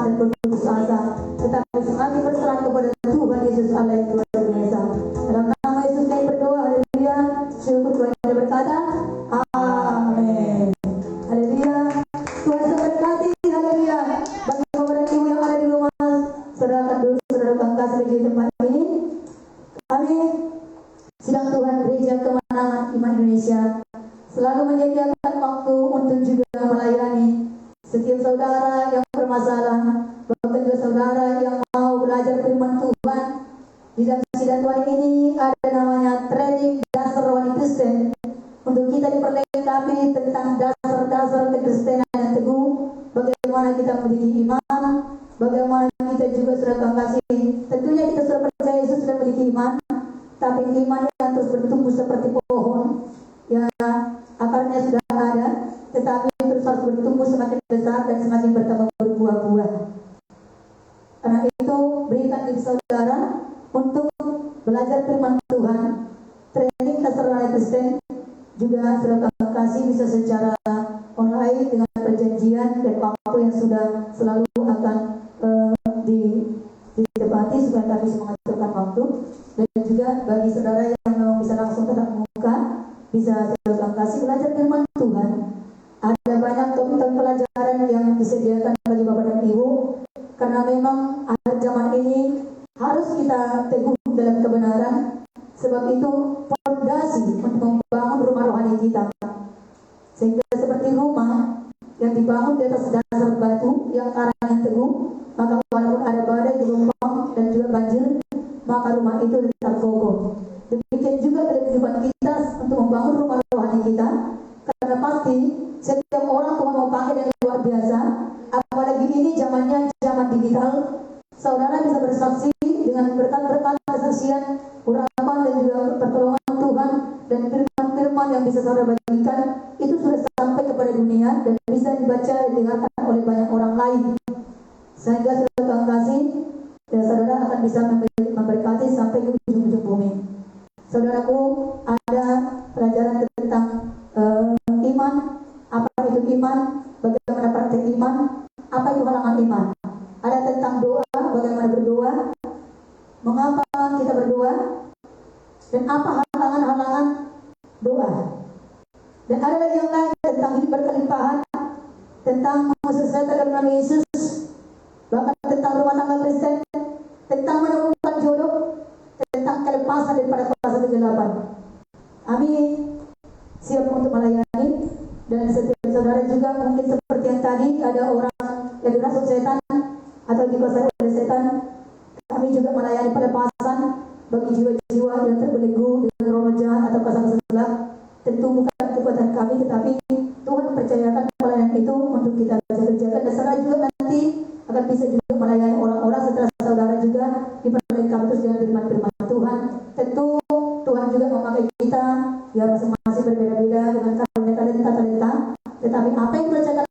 dan berputus asa, tetapi semakin berserah kepada Tuhan Yesus Allah yang luar biasa. Dalam nama Yesus kami berdoa, haleluya. Syukur Tuhan kita berkata, amin. Haleluya. Tuhan memberkati, haleluya. Bagi bapak dan ibu yang ada di rumah, saudara dulu saudara bangga sebagai tempat ini. Kami sidang Tuhan Gereja Kemenangan Iman Indonesia selalu menyediakan waktu untuk juga melayani setiap saudara yang bermasalah, bahkan juga saudara yang mau belajar firman Tuhan. Di dalam sidang Tuhan ini ada namanya training dasar rohani Kristen untuk kita diperlengkapi tentang dasar-dasar kekristenan yang teguh, bagaimana kita memiliki iman, bagaimana kita juga sudah kasih. Tentunya kita sudah percaya Yesus sudah memiliki iman, tapi iman yang terus bertumbuh seperti pohon, ya akarnya sudah ada, tetapi terus harus bertumbuh semakin besar dan semakin bertambah berbuah-buah. Karena itu berikan diri saudara untuk belajar firman Tuhan, training dasar rohani Kristen juga sudah kasih bisa secara online dengan perjanjian dan waktu yang sudah selalu akan ditepati supaya kami bisa mengaturkan waktu. Dan juga bagi saudara yang memang bisa langsung tatap muka, bisa sudah kasih belajar firman Tuhan. Ada banyak topik pelajaran yang disediakan bagi bapak dan ibu, karena memang akhir zaman ini harus kita teguh dalam kebenaran. Sebab itu fondasi untuk membangun rumah rohani kita, sehingga seperti rumah yang dibangun di atas dasar batu yang karangnya teguh, maka walaupun ada badai, gelombang dan juga banjir, maka rumah itu tetap kokoh. Demikian juga dalam kehidupan kita untuk membangun rumah rohani kita, karena pasti setiap orang Tuhan mau pakai yang luar biasa. Apalagi ini zamannya zaman digital, saudara bisa bersaksi dengan berkat-berkat kesaksian, urapan dan juga pertolongan Tuhan dan firman-firman yang bisa saudara bagikan itu sudah sampai kepada dunia dan bisa dibaca dan didengarkan oleh banyak orang lain. Sehingga saudara kasih dan saudara akan bisa memberkati sampai ke ujung-ujung bumi. Saudaraku, ada pelajaran tentang iman. Apa itu iman? Bagaimana praktek iman? Apa itu halangan iman? Ada tentang doa, bagaimana berdoa, mengapa kita berdoa, dan apa halangan-halangan doa. Dan ada lagi yang lain tentang hidup berkelimpahan, tentang mengusir setan dalam nama Yesus, bahkan tentang rumah tangga Kristen, tentang menemukan jodoh, tentang kelepasan daripada kuasa kegelapan. Kami siap untuk melayani. Dan setiap saudara juga mungkin seperti yang tadi, ada orang yang dirasuk setan atau dikuasai oleh setan, kami juga melayani pelepasan bagi jiwa-jiwa yang terbelenggu dengan roh jahat atau kuasa gelap. Tentu bukan kekuatan kami, tetapi Tuhan mempercayakan pelayanan itu untuk kita bisa kerjakan. Dan saudara juga nanti akan bisa juga melayani orang-orang setelah saudara juga diperlengkapi terus dengan firman-firman Tuhan. Tentu Tuhan juga memakai kita, ya masing-masing berbeda-beda dengan karunia talenta, tetapi apa yang dikerjakan